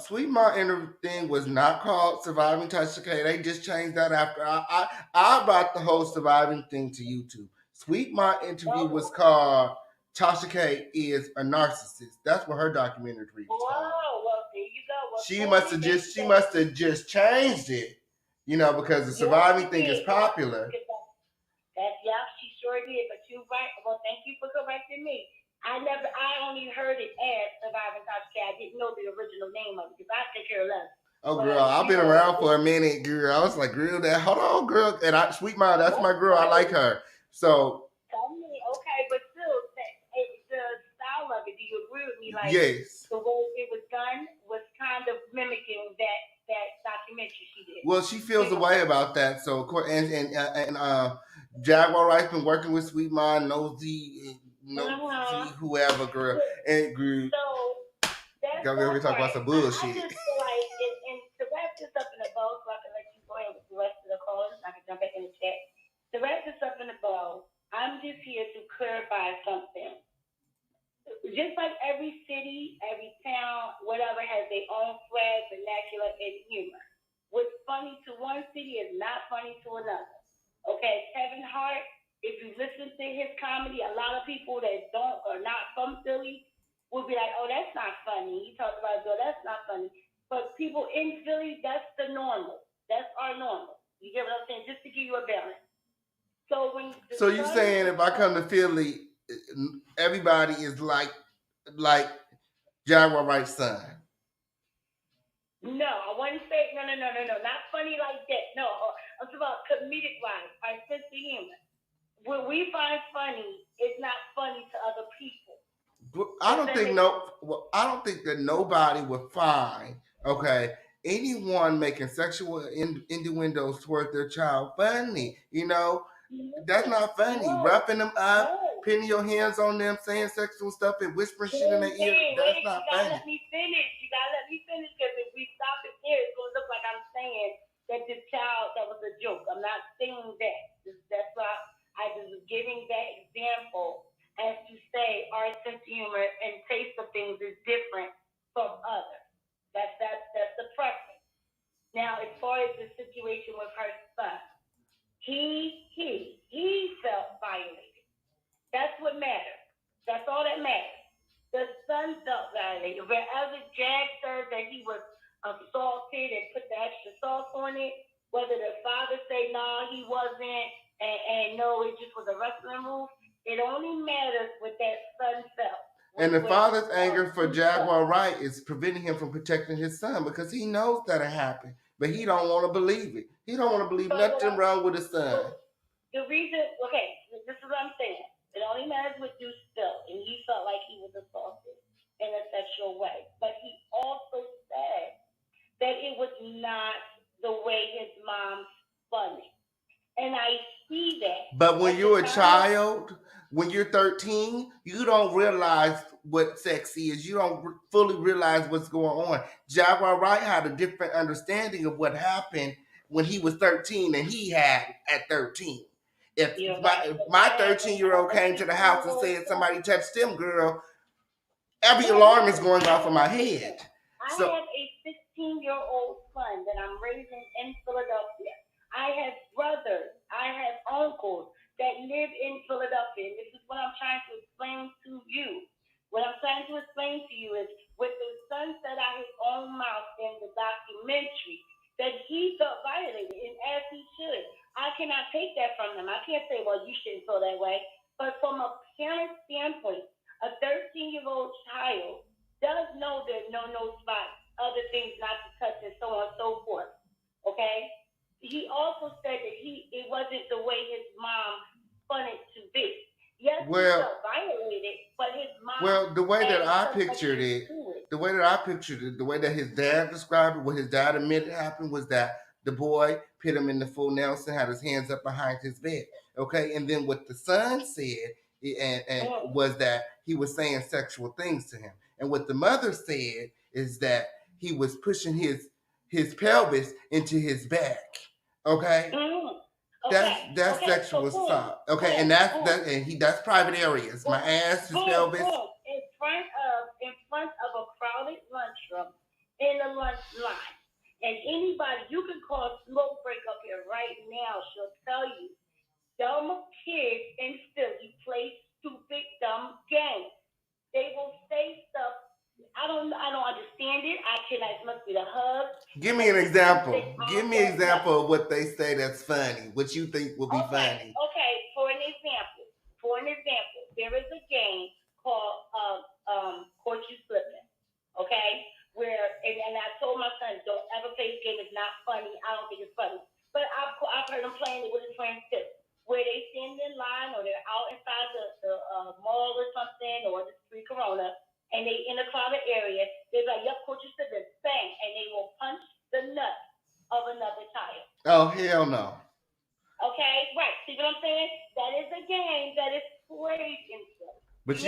Sweet Ma thing was not called Surviving Tasha K. They just changed that after I brought the whole surviving thing to YouTube. Sweet Ma interview was called Tasha K is a narcissist. That's what her documentary was called.
Well, there you go. Well,
she must have just changed it, because the surviving thing is popular.
She sure did. But you're right. Well, thank you for correcting me. I only heard it as Surviving Tasha K. I didn't know the original name of it because I take care of less.
Oh, girl, I've been around for a minute, girl. I was like, girl, hold on, girl. And Sweet Mom, that's my girl. I like her. So.
Okay, but still, the style of it, do you agree with me? Like,
yes.
The way it was done was kind of mimicking that documentary she did.
Well, she feels a way about that. So, and Jaguar Wright's been working with Sweet Mom, Nosy, whoever, girl. And grew.
So, that's
we talk about some bullshit.
I just feel like, and to wrap this up in a bow, so I can let you go ahead with the rest of the callers, and I can jump back in the chat. To wrap this up in a bow, I'm just here to clarify something. Just like every city, every town, whatever, has their own swag, vernacular, and humor. What's funny to one city is not funny to another. Okay, Kevin Hart, if you listen to his comedy, a lot of people that are not from Philly will be like, oh, that's not funny. He talks about, oh, that's not funny. But people in Philly, that's the normal. That's our normal. You get what I'm saying? Just to give you a balance. So
you saying if I come to Philly, everybody is like Jaguar Wright's son?
No, I wouldn't say no. Not funny like that. No, I'm talking about comedic wise, our sense of humor. What we find funny is not funny to other people.
I don't think that nobody would find anyone making sexual innuendos toward their child funny. That's not funny. Roughing them up, pinning your hands on them, saying sexual stuff and whispering shit in their ear. That's not funny.
You gotta let me finish because if we stop it there, it's gonna look like I'm saying that this child that was a joke. I'm not saying that. That's why I was giving that example as to say our sense of humor and taste of things is different from others. That's the preference. Now, as far as the situation with her son, he felt violated. That's what matters. That's all that matters. The son felt violated. Wherever Jag said that he was assaulted and put the extra sauce on it, whether the father say no, he wasn't, and no, it just was a wrestling move. It only matters what that son felt.
And the father's anger for Jaguar Wright is preventing him from protecting his son because he knows that it happened, but he don't want to believe it. He don't want to believe nothing wrong with his son.
The reason, this is what I'm saying. It only matters what you felt, and he felt like he was assaulted in a sexual way. But he also said that it was not the way his mom spun it. And I see that.
But when you're a child, when you're 13, you don't realize what sex is. You don't fully realize what's going on. Jaguar Wright had a different understanding of what happened when he was 13 than he had at 13. If my 13-year-old came to the house and said somebody touched him, girl, every alarm is going off in my head.
I have a 16-year-old son that I'm raising in Philadelphia. I have brothers, I have uncles that live in Philadelphia. And this is what I'm trying to explain to you. What I'm trying to explain to you is with the son said out his own mouth in the documentary that he felt violated, and as he should. I cannot take that from him. I can't say, well, you shouldn't feel that way. But from a parent standpoint, a 13-year-old child does know there's no spots, other things not to touch, and so on and so forth. Okay? He also said that it wasn't the way his mom wanted to be. Yes, he felt violated, but his mom.
Well, the way that I pictured it, the way that his dad described it, what his dad admitted happened was that the boy put him in the full Nelson, had his hands up behind his bed. Okay, and then what the son said and was that he was saying sexual things to him, and what the mother said is that he was pushing his pelvis into his back. Okay. That's sexual assault. Okay, and that's private areas. My ass, his pelvis.
In front of a crowded lunchroom in the lunch line. And anybody, you can call Smoke Break up here right now. She'll tell you, dumb kids in Philly play stupid, dumb games. They will say stuff. I don't understand it. I cannot. It must be the hug.
Give me an example. Give me an example of what they say that's funny. What you think will be funny.
Okay. For an example, there is a game called Court You Slipping. Okay, where and I told my son, don't ever play this game. It's not funny. I don't think it's funny. But I've heard him playing it with his friends too, where they stand in line or they're out inside the mall or something or the street Corona. And they in a crowded area, they're like, yep, Court You Slipping, bang, and they will punch the nuts of another child.
Oh, hell no.
Okay, right. See what I'm saying? That is a game that is played in Philly.
But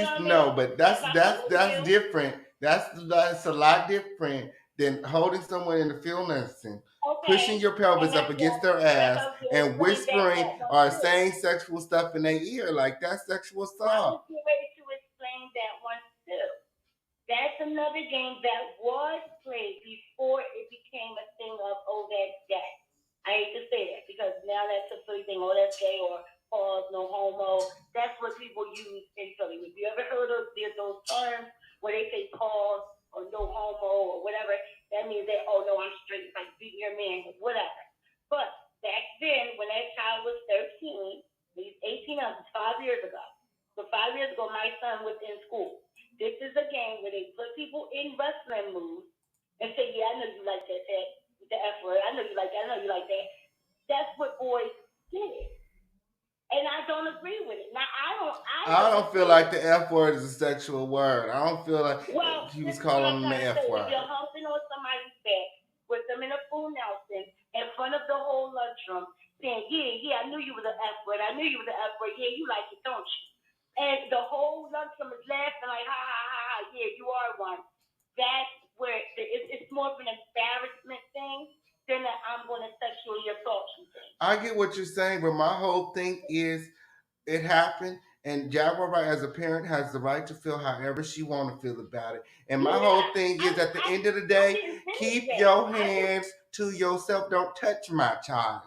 but that's different. That's a lot different than holding someone in the field nursing, pushing your pelvis up against their ass, and whispering or saying sexual stuff in their ear. Like that's sexual assault.
I was ready to explain that one too. That's another game that was played before it became a thing of, oh, that's gay. I hate to say that because now that's a Philly thing, oh, that's gay, or pause, no homo. That's what people use in Philly. Have you ever heard of those terms where they say pause or no homo or whatever? That means that, oh, no, I'm straight. It's like beating your man, whatever. But back then, when that child was 13, he's 18, 5 years ago. So 5 years ago, my son was in school. This is a game where they put people in wrestling moves and say, yeah, I know you like that, the F word. I know you like that. I know you like that. That's what boys did. And I don't agree with it. Now,
I don't feel like the F word is a sexual word. I don't feel like he was calling them the F word.
If you're humping on somebody's back with them in a full Nelson in front of the whole lunchroom saying, yeah, I knew you was an F word. I knew you was an F word. Yeah, you like it, don't you? And the whole lunchroom is laughing like, ha, ha, ha, ha, yeah, you are one. That's where it's more of an embarrassment thing than that I'm going to sexually assault you thing.
I get what you're saying, but my whole thing is it happened, and Jaguar Wright as a parent has the right to feel however she want to feel about it. And my whole thing is at the end of the day, keep your hands to yourself. Don't touch my child.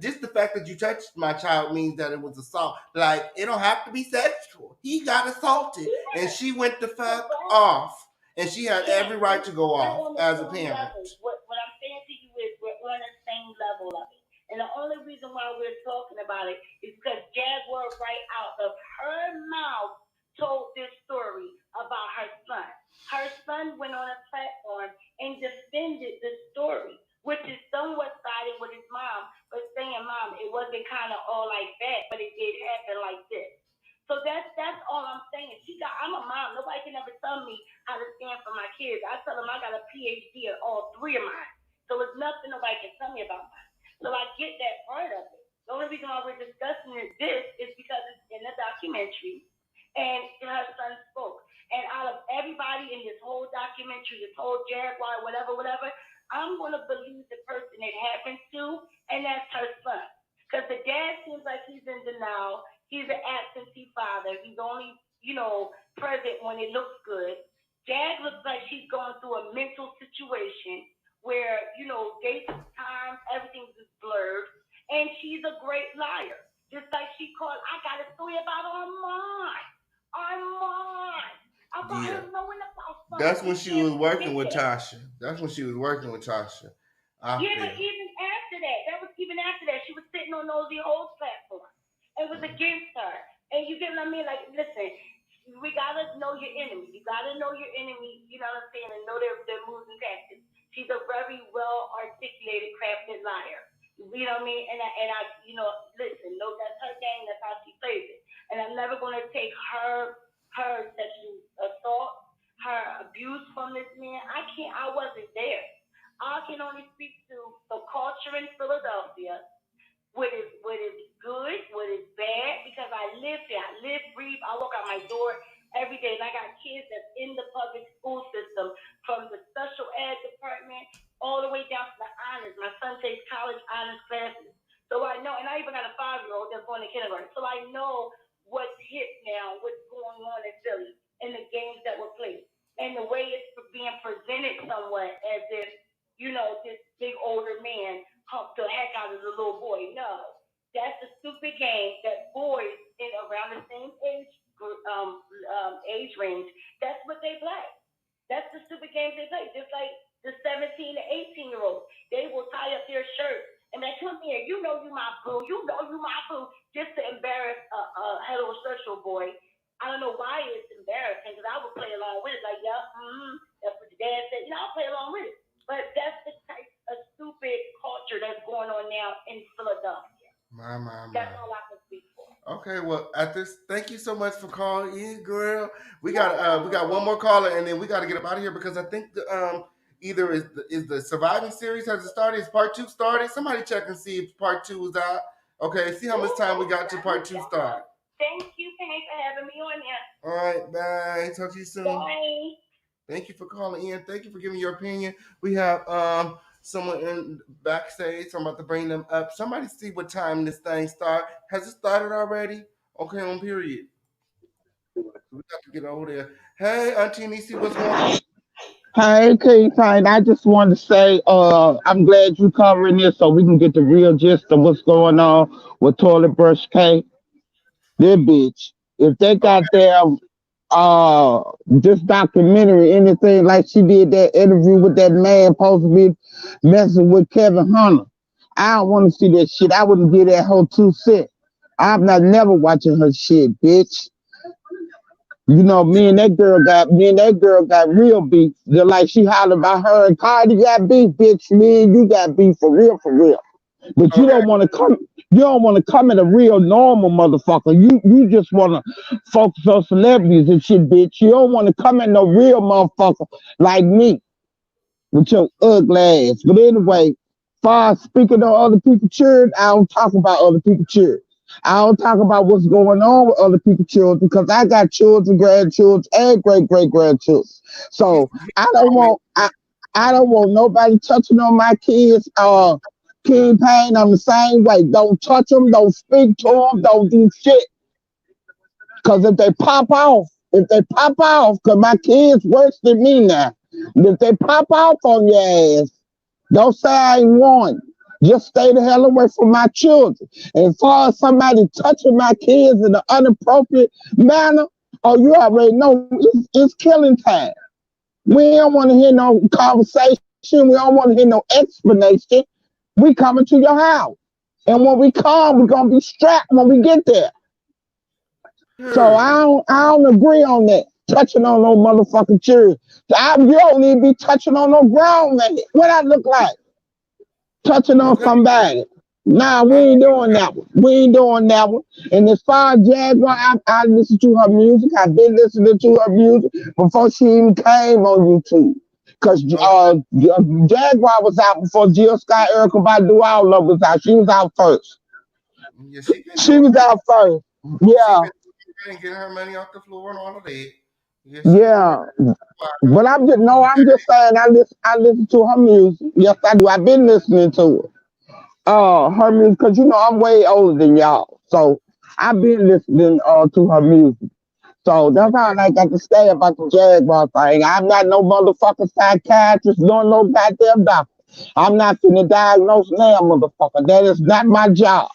Just the fact that you touched my child means that it was assault. Like, it don't have to be sexual. He got assaulted, and she went the fuck off. And she had every right to go off as a parent.
What I'm saying to you is we're on the same level of it. And the only reason why we're talking about it is because Jaguar right out of her mouth told this story about her son. Her son went on a platform and defended the story, which is somewhat siding with his mom, but saying, Mom, it wasn't kind of all like that, but it did happen like this. So that's all I'm saying. I'm a mom. Nobody can ever tell me how to stand for my kids. I tell them I got a PhD at all three of mine. So it's nothing nobody can tell me about mine. So I get that part of it. The only reason why we're discussing this is because it's in the documentary, and her son spoke. And out of everybody in this whole documentary, this whole Jaguar, whatever, whatever, I'm gonna believe the person it happens to, and that's her son. Because the dad seems like he's in denial. He's an absentee father. He's only, present when it looks good. Jag looks like she's going through a mental situation where, dates, times, everything's just blurred. And she's a great liar. Just like she called, I got a story about Armand. Armand. About
Yeah.
him knowing about
That's
something.
when she was working with Tasha. That's when she was working with Tasha. I
Yeah,
feel.
but even after that was even after that, she was sitting on Nosy Hole's platform. It was against her. And you get what I mean? Like, listen, we gotta know your enemy. You gotta know your enemy, you know what I'm saying, and know their moves and tactics. She's a very well articulated, crafted liar. You know what I mean? And I listen, no, that's her game, that's how she plays it. And I'm never gonna take her sexual assault, her abuse from this man. I wasn't there. I can only speak to the culture in Philadelphia, what is good, what is bad, because I live here. I live, breathe, I walk out my door every day. And I got kids that's in the public school system, from the special ed department all the way down to the honors. My son takes college honors classes. So I know, and I even got a 5-year-old that's going to kindergarten. So I know what's hit now, what's going on in Philly, and the games that were played. And the way it's being presented somewhat as if, this big older man humped the heck out of the little boy. No, that's a stupid game that boys in around the same age range, that's what they play. That's the stupid games they play. Just like the 17 to 18-year-olds, they will tie up their shirt and they come here. You know you my boo. You know you my boo. Just to embarrass a heterosexual boy. I don't know why it's embarrassing, because I would play along with it. Like, yeah, that's what your dad said. I'll play along with it. But that's the type of stupid culture that's going on now in Philadelphia.
My.
That's all I can speak for.
Okay, well, at this, thank you so much for calling in, girl. We got one more caller, and then we got to get up out of here because I think either is the surviving series, has it started? Is part 2 started? Somebody check and see if part 2 is out. Okay, see how much time we got to part 2 start.
Thank you, Penny, for having me on here.
All right, bye. Talk to you soon.
Bye.
Thank you for calling in. Thank you for giving your opinion. We have someone in backstage. So I'm about to bring them up. Somebody see what time this thing start. Has it started already? Okay, on period. We got to get over there. Hey, Auntie Nisi, what's going on?
Hey, King-Pain, I just want to say, I'm glad you covering this so we can get the real gist of what's going on with Toilet Brush K. This bitch, if they got their this documentary, anything like she did that interview with that man supposed to be messing with Kevin Hunter, I don't want to see that shit. I wouldn't give that whole 2 cents. I'm not never watching her shit, bitch. You know, me and that girl got real beef. Just like she hollered about her and Cardi got beef, bitch. Me and you got beef for real, for real. But you
Okay.
don't want to come. You don't want to come at a real normal motherfucker. You just want to focus on celebrities and shit, bitch. You don't want to come at no real motherfucker like me with your ugly ass. But anyway, far as speaking on other people's children, I don't talk about other people's children. I don't talk about what's going on with other people's children because I got children, grandchildren, and great grandchildren. So I don't want I don't want nobody touching on my kids. King Pain, I'm the same way. Don't touch them. Don't speak to them. Don't do shit. Because if they pop off, because my kids worse than me now. If they pop off on your ass, don't say I ain't warned. Just stay the hell away from my children. And as far as somebody touching my kids in an inappropriate manner, oh, you already know it's killing time. We don't want to hear no conversation. We don't want to hear no explanation. We coming to your house. And when we come, we're going to be strapped when we get there. So
Hmm.
I don't agree on that. Touching on no motherfucking children. You don't need to be touching on no grown man. What I look like? Touching on
Okay.
somebody. Nah, we
I,
ain't doing that one. We ain't doing that one. And as far as Jaguar, I listen to her music. I've been listening to her music before she even came on YouTube. Because
okay.
Jaguar was out before Jill Scott, Erica Badu, all of us out. She was out first.
Yeah, she been
She
doing
was
pretty.
out first.
She
Yeah,
been getting her money off the floor and all of that. Yes, she was.
yeah. But I'm just no, I'm just saying I listen to her music. Yes, I do. I've been listening to it. Her music, cause I'm way older than y'all. So I've been listening to her music. So that's all I got to say about the Jaguar thing. I'm not no motherfucking psychiatrist, nor no goddamn doctor. I'm not finna diagnose now, motherfucker. That is not my job.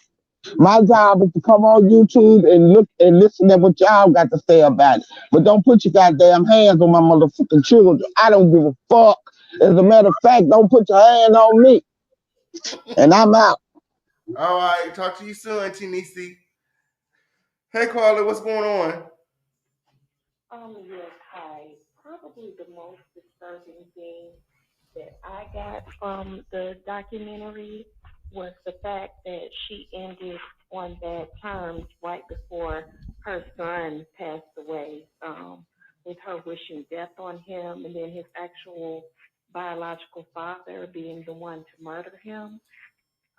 My job is to come on YouTube and look and listen to what y'all got to say about it. But don't put your goddamn hands on my motherfucking children. I don't give a fuck. As a matter of fact, don't put your hand on me. And I'm out.
All right, talk to you soon, Auntie Nisi. Hey, Carla, what's going on?
Yes, hi. Probably the most disturbing thing that I got from the documentary was the fact that she ended on bad terms right before her son passed away, with her wishing death on him and then his actual biological father being the one to murder him.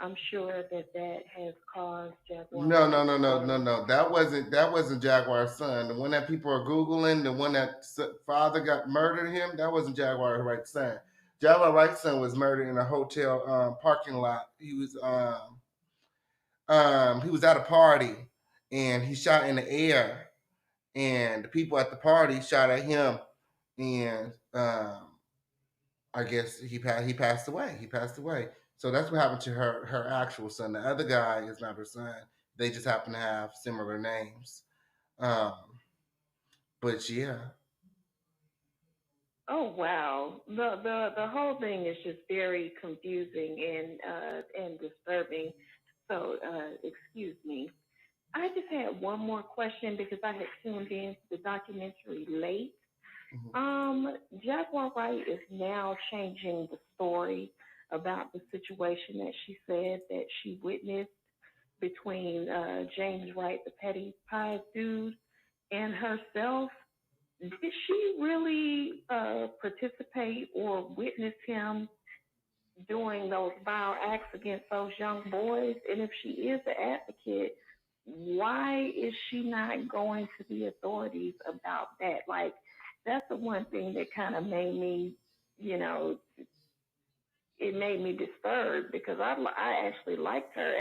I'm sure that that has caused Jaguar
No, no,
Wright's
no, no, no,
story.
no. That wasn't Jaguar's son. The one that people are googling, the one that father got murdered him. That wasn't Jaguar Wright's son. Jaguar Wright's son was murdered in a hotel parking lot. He was at a party and he shot in the air, and the people at the party shot at him, and I guess he passed away. He passed away. So that's what happened to her actual son. The other guy is not her son. They just happen to have similar names. Um, but yeah,
Oh wow. The whole thing is just very confusing and disturbing. So excuse me. I just had one more question because I had tuned in to the documentary late.
mhm.
Jaguar Wright is now changing the story about the situation that she said that she witnessed between James Wright, the petty pie dude, and herself. Did she really participate or witness him doing those vile acts against those young boys? And if she is an advocate, why is she not going to the authorities about that? Like, that's the one thing that kind of made me, you know, it made me disturbed because I actually liked her.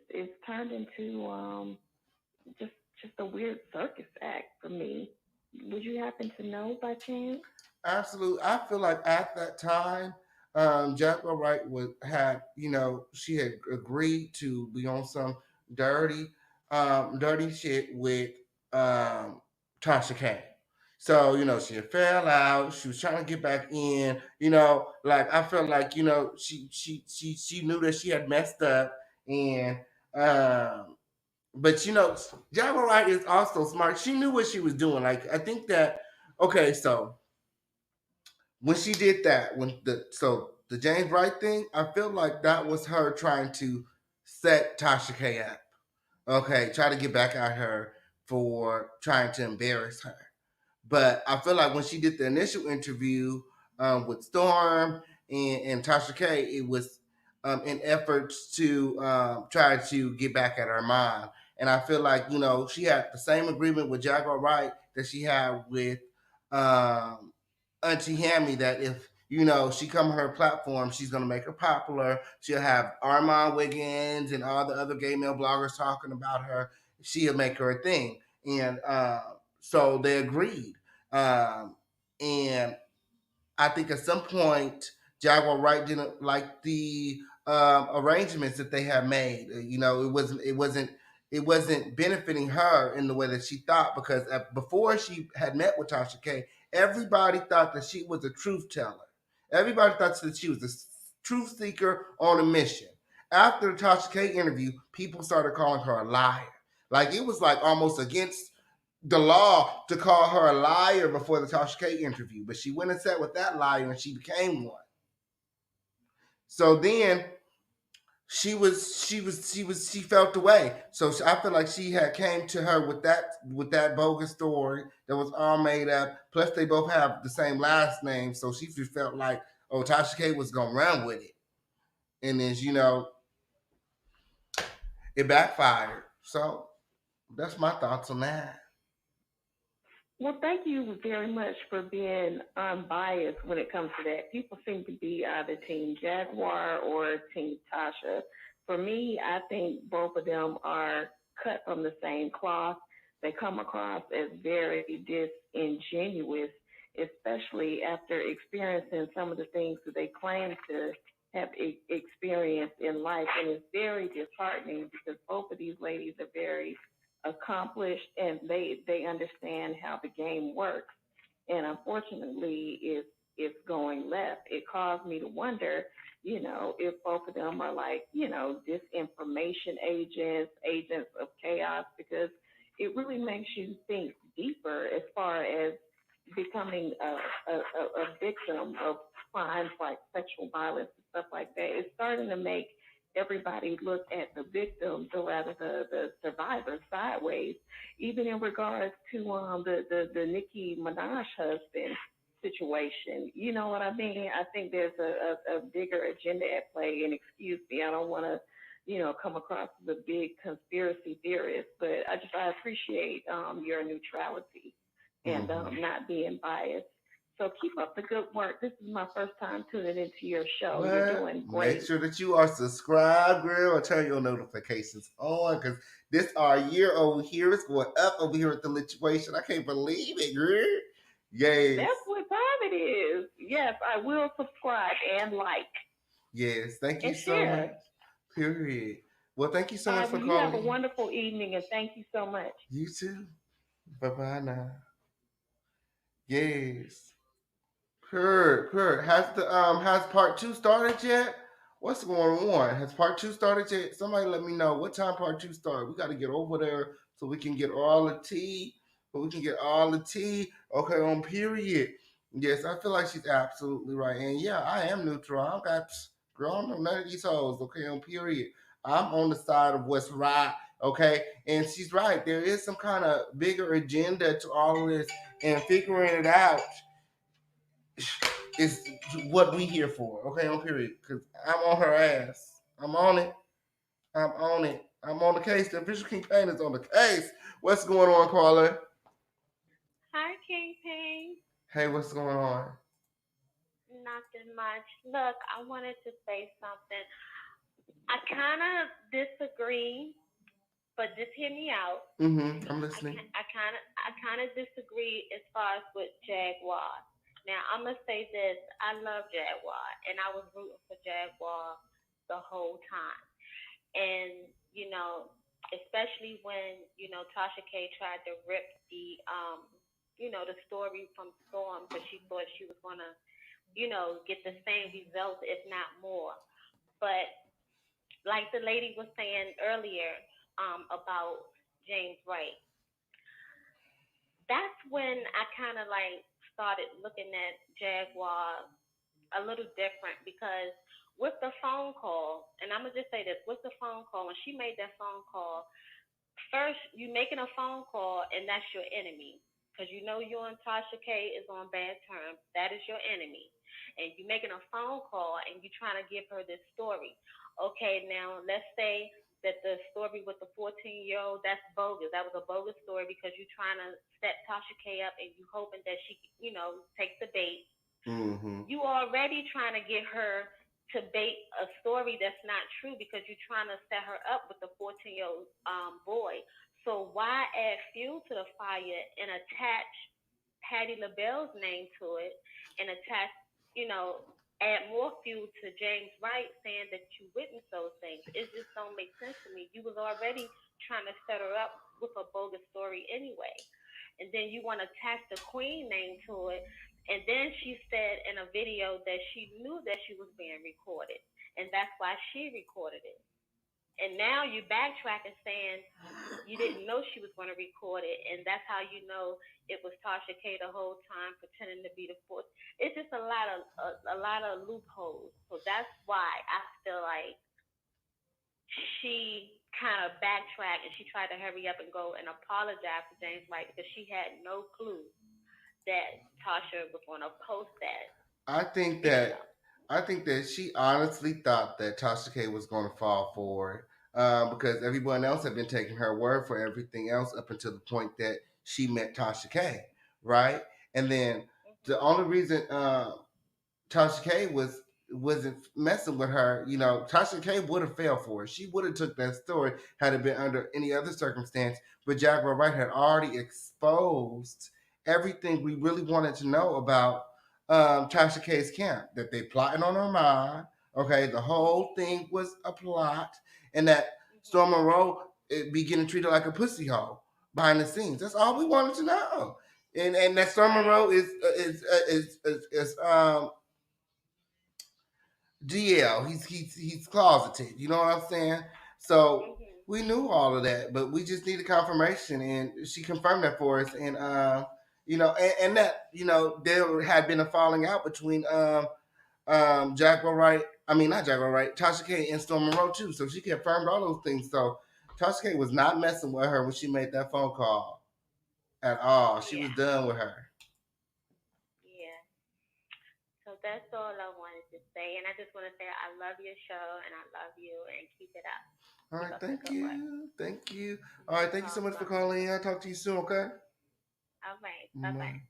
It's turned into just just a weird circus act for me. Would you happen to know by chance?
Absolutely. I feel like at that time, Jacqueline Wright had, she had agreed to be on some dirty, dirty shit with um, Tasha K. So, she had fell out. She was trying to get back in. Like I felt like, she knew that she had messed up, and um, but Jacqueline Wright is also smart. She knew what she was doing. Like I think that okay, so when she did that, the James Wright thing, I feel like that was her trying to set Tasha K up. Okay, try to get back at her for trying to embarrass her. But I feel like when she did the initial interview with Storm and Tasha K, it was in efforts to try to get back at her mom. And I feel like, she had the same agreement with Jaguar Wright that she had with um, Auntie Hammy that if she come on her platform, she's gonna make her popular. She'll have Armand Wiggins and all the other gay male bloggers talking about her. She'll make her a thing, and so they agreed. Um, and I think at some point Jaguar Wright didn't like the arrangements that they had made. It wasn't benefiting her in the way that she thought because before she had met with Tasha K, everybody thought that she was a truth teller. Everybody thought that she was a truth seeker on a mission. After the Tasha K interview, people started calling her a liar. Like it was like almost against the law to call her a liar before the Tasha K interview, but she went and sat with that liar and she became one. So then she felt the way. So I feel like she had came to her with that bogus story that was all made up. Plus, they both have the same last name, so she just felt like, oh, Tasha K was gonna run with it, and then it backfired. So that's my thoughts on that.
Well, thank you very much for being unbiased when it comes to that. People seem to be either Team Jaguar or Team Tasha. For me, I think both of them are cut from the same cloth. They come across as very disingenuous, especially after experiencing some of the things that they claim to have experienced in life. And it's very disheartening because both of these ladies are very accomplished and they understand how the game works. And unfortunately, it's going left. It caused me to wonder, if both of them are like, disinformation agents, agents of chaos, because it really makes you think deeper as far as becoming a victim of crimes like sexual violence and stuff like that. It's starting to make everybody look at the victims or rather the survivors sideways, even in regards to the Nicki Minaj husband situation. You know what I mean? I think there's a bigger agenda at play. And excuse me, I don't want to, come across as a big conspiracy theorist, but I appreciate your neutrality and not being biased. So keep up the good work. This is my first time tuning into your show. You're doing great.
Make sure that you are subscribed, girl, and turn your notifications on because this our year over here is going up over here at the Lituation. I can't believe it, girl. Yes.
That's what time it is. Yes, I will subscribe and like.
Yes. Thank you
And
so
share.
much. Period. Well, thank you so much for
You
calling
have a
me.
wonderful evening and thank you so much.
You too. Bye bye now. Yes. Kurt, has part two started yet? What's going on? Has part two started yet? Somebody let me know what time part two started. We got to get over there so we can get all the tea. So we can get all the tea. Okay, on period. Yes, I feel like she's absolutely right. And yeah, I am neutral. I don't got girl, I don't know none of these hoes. Okay, on period. I'm on the side of what's right. Okay, and she's right. There is some kind of bigger agenda to all of this, and figuring it out is what we here for. Okay, on period. Because I'm on her ass. I'm on it. I'm on it. I'm on the case. The official King Pain is on the case. What's going on, caller?
Hi, Kingpin.
Hey, what's going on?
Nothing much. Look, I wanted to say something. I kind of disagree, but just hear me out.
I'm listening.
I kind of disagree as far as with Jaguar. Now, I'm gonna say this: I love Jaguar, and I was rooting for Jaguar the whole time. And especially when Tasha K tried to rip the story from Storm because she thought she was gonna get the same results, if not more. But like the lady was saying earlier about James Wright, that's when I kind of like started looking at Jaguar a little different because with the phone call, and I'm gonna just say this, with the phone call, when she made that phone call, first you making a phone call and that's your enemy because you and Tasha K is on bad terms. That is your enemy, and you making a phone call and you trying to give her this story. Okay, now let's say that the story with the 14-year-old, that's bogus. That was a bogus story because you're trying to set Tasha K up and you hoping that she, take the bait. You already trying to get her to bait a story that's not true because you're trying to set her up with the 14-year-old boy. So why add fuel to the fire and attach Patty LaBelle's name to it and attach, add more fuel to James Wright saying that you witnessed those things? It just don't make sense to me. You was already trying to set her up with a bogus story anyway. And then you want to attach the Queen name to it. And then she said in a video that she knew that she was being recorded. And that's why she recorded it. And now you backtrack and saying you didn't know she was going to record it, and that's how you know it was Tasha K the whole time pretending to be the fourth. It's just a lot of loopholes. So that's why I feel like she kind of backtracked and she tried to hurry up and go and apologize to James Wright because she had no clue that Tasha was going to post that
I think
video.
that she honestly thought that Tasha K was going to fall for it, because everyone else had been taking her word for everything else up until the point that she met Tasha K, right? And then the only reason Tasha K wasn't messing with her, Tasha K would have fell for it. She would have took that story had it been under any other circumstance. But Jaguar Wright had already exposed everything we really wanted to know about Tasha K's camp. That they plotting on her mind. Okay, the whole thing was a plot, and that Storm Monroe be getting treated like a pussy hole behind the scenes. That's all we wanted to know. And that Storm Monroe is DL. He's closeted. You know what I'm saying? So we knew all of that, but we just needed confirmation, and she confirmed that for us. And and that there had been a falling out between Jaguar Wright. I mean, not Jaguar Wright, Tasha K and Storm Monroe too. So she confirmed all those things. So Tasha K was not messing with her when she made that phone call at all. She was done with her.
Yeah. So that's all I wanted to say. And I just want to say I love your show and I love you and keep it up.
All right, thank you. Thank you. All right, thank you so much for
Welcome.
calling in. I'll talk to you soon, okay?
All right. Bye-bye.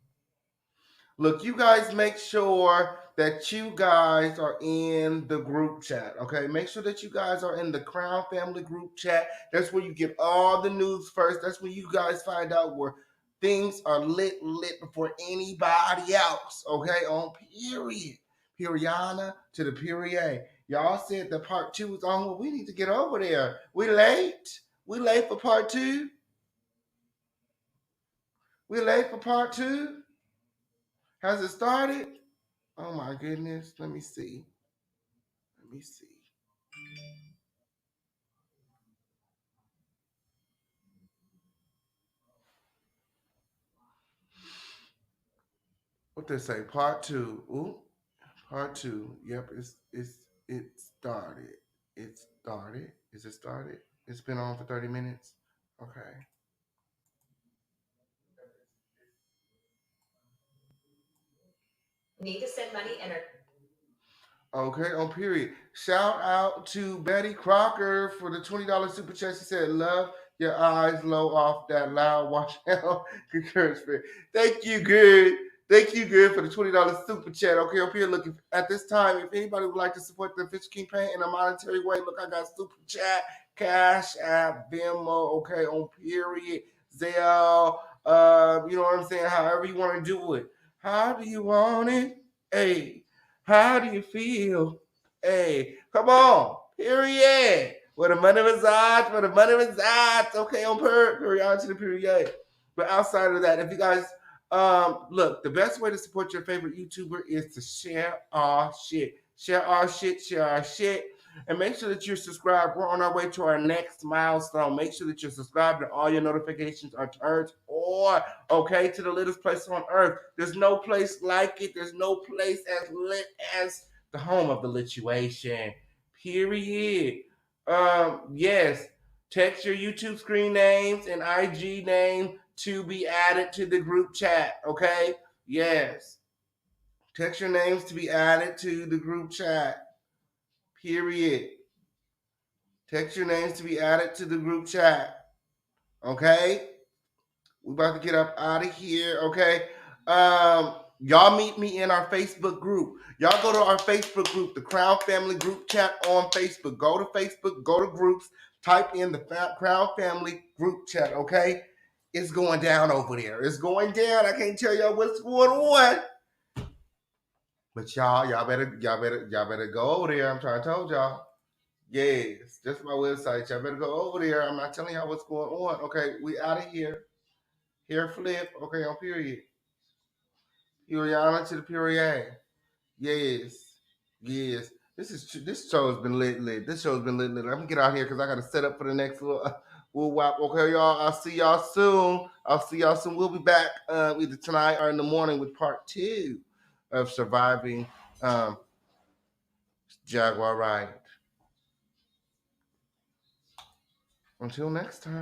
Look, you guys make sure that you guys are in the group chat, okay? Make sure that you guys are in the Crown Family group chat. That's where you get all the news first. That's where you guys find out where things are lit before anybody else, okay? On period. Periana to the period. Y'all said that part 2 is on. Well, we need to get over there. We late. We late for part 2. We late for part 2. Has it started? Oh my goodness. Let me see. Let me see. What they say? Part 2. Ooh. Part 2. Yep, it started. It started. Is it started? It's been on for 30 minutes. Okay. Need to send money, enter. Okay, on period. Shout out to Betty Crocker for the $20 super chat. She said, "Love your eyes low off that loud wash out." Encouragement. Thank you, good. Thank you, good, for the $20 super chat. Okay, up here looking at this time. If anybody would like to support the Official King Pain in a monetary way, look, I got super chat, Cash App, Venmo. Okay, on period, Zelle. You know what I'm saying? However you want to do it. How do you want it? Hey. How do you feel? Hey, come on. Period. Where the money resides, where the money resides. Okay, on period to the period. But outside of that, if you guys look, the best way to support your favorite YouTuber is to share our shit. Share our shit, share our shit. And make sure that you're subscribed. We're on our way to our next milestone. Make sure that you're subscribed and all your notifications are turned on. Okay, to the littlest place on earth. There's no place like it. There's no place as lit as the home of the lituation. Period. Yes. Text your YouTube screen names and IG name to be added to the group chat. Okay? Yes. Text your names to be added to the group chat. Period. Text your names to be added to the group chat. Okay? We about to get up out of here. Okay? Y'all meet me in our Facebook group. Y'all go to our Facebook group, the Crown Family group chat on Facebook. Go to Facebook, go to groups, type in the Crown Family group chat, okay? It's going down over there. It's going down. I can't tell y'all what's going on. But y'all better go over there. I'm trying to tell y'all. Yes, that's my website. Y'all better go over there. I'm not telling y'all what's going on. Okay, we out of here. Here, flip. Okay, on period. Periana to the period. Yes, yes. This show has been lit. This show has been lit. I'm gonna get out here because I got to set up for the next little wap. Okay, y'all. I'll see y'all soon. We'll be back either tonight or in the morning with part 2 of surviving Jaguar Wright. Until next time.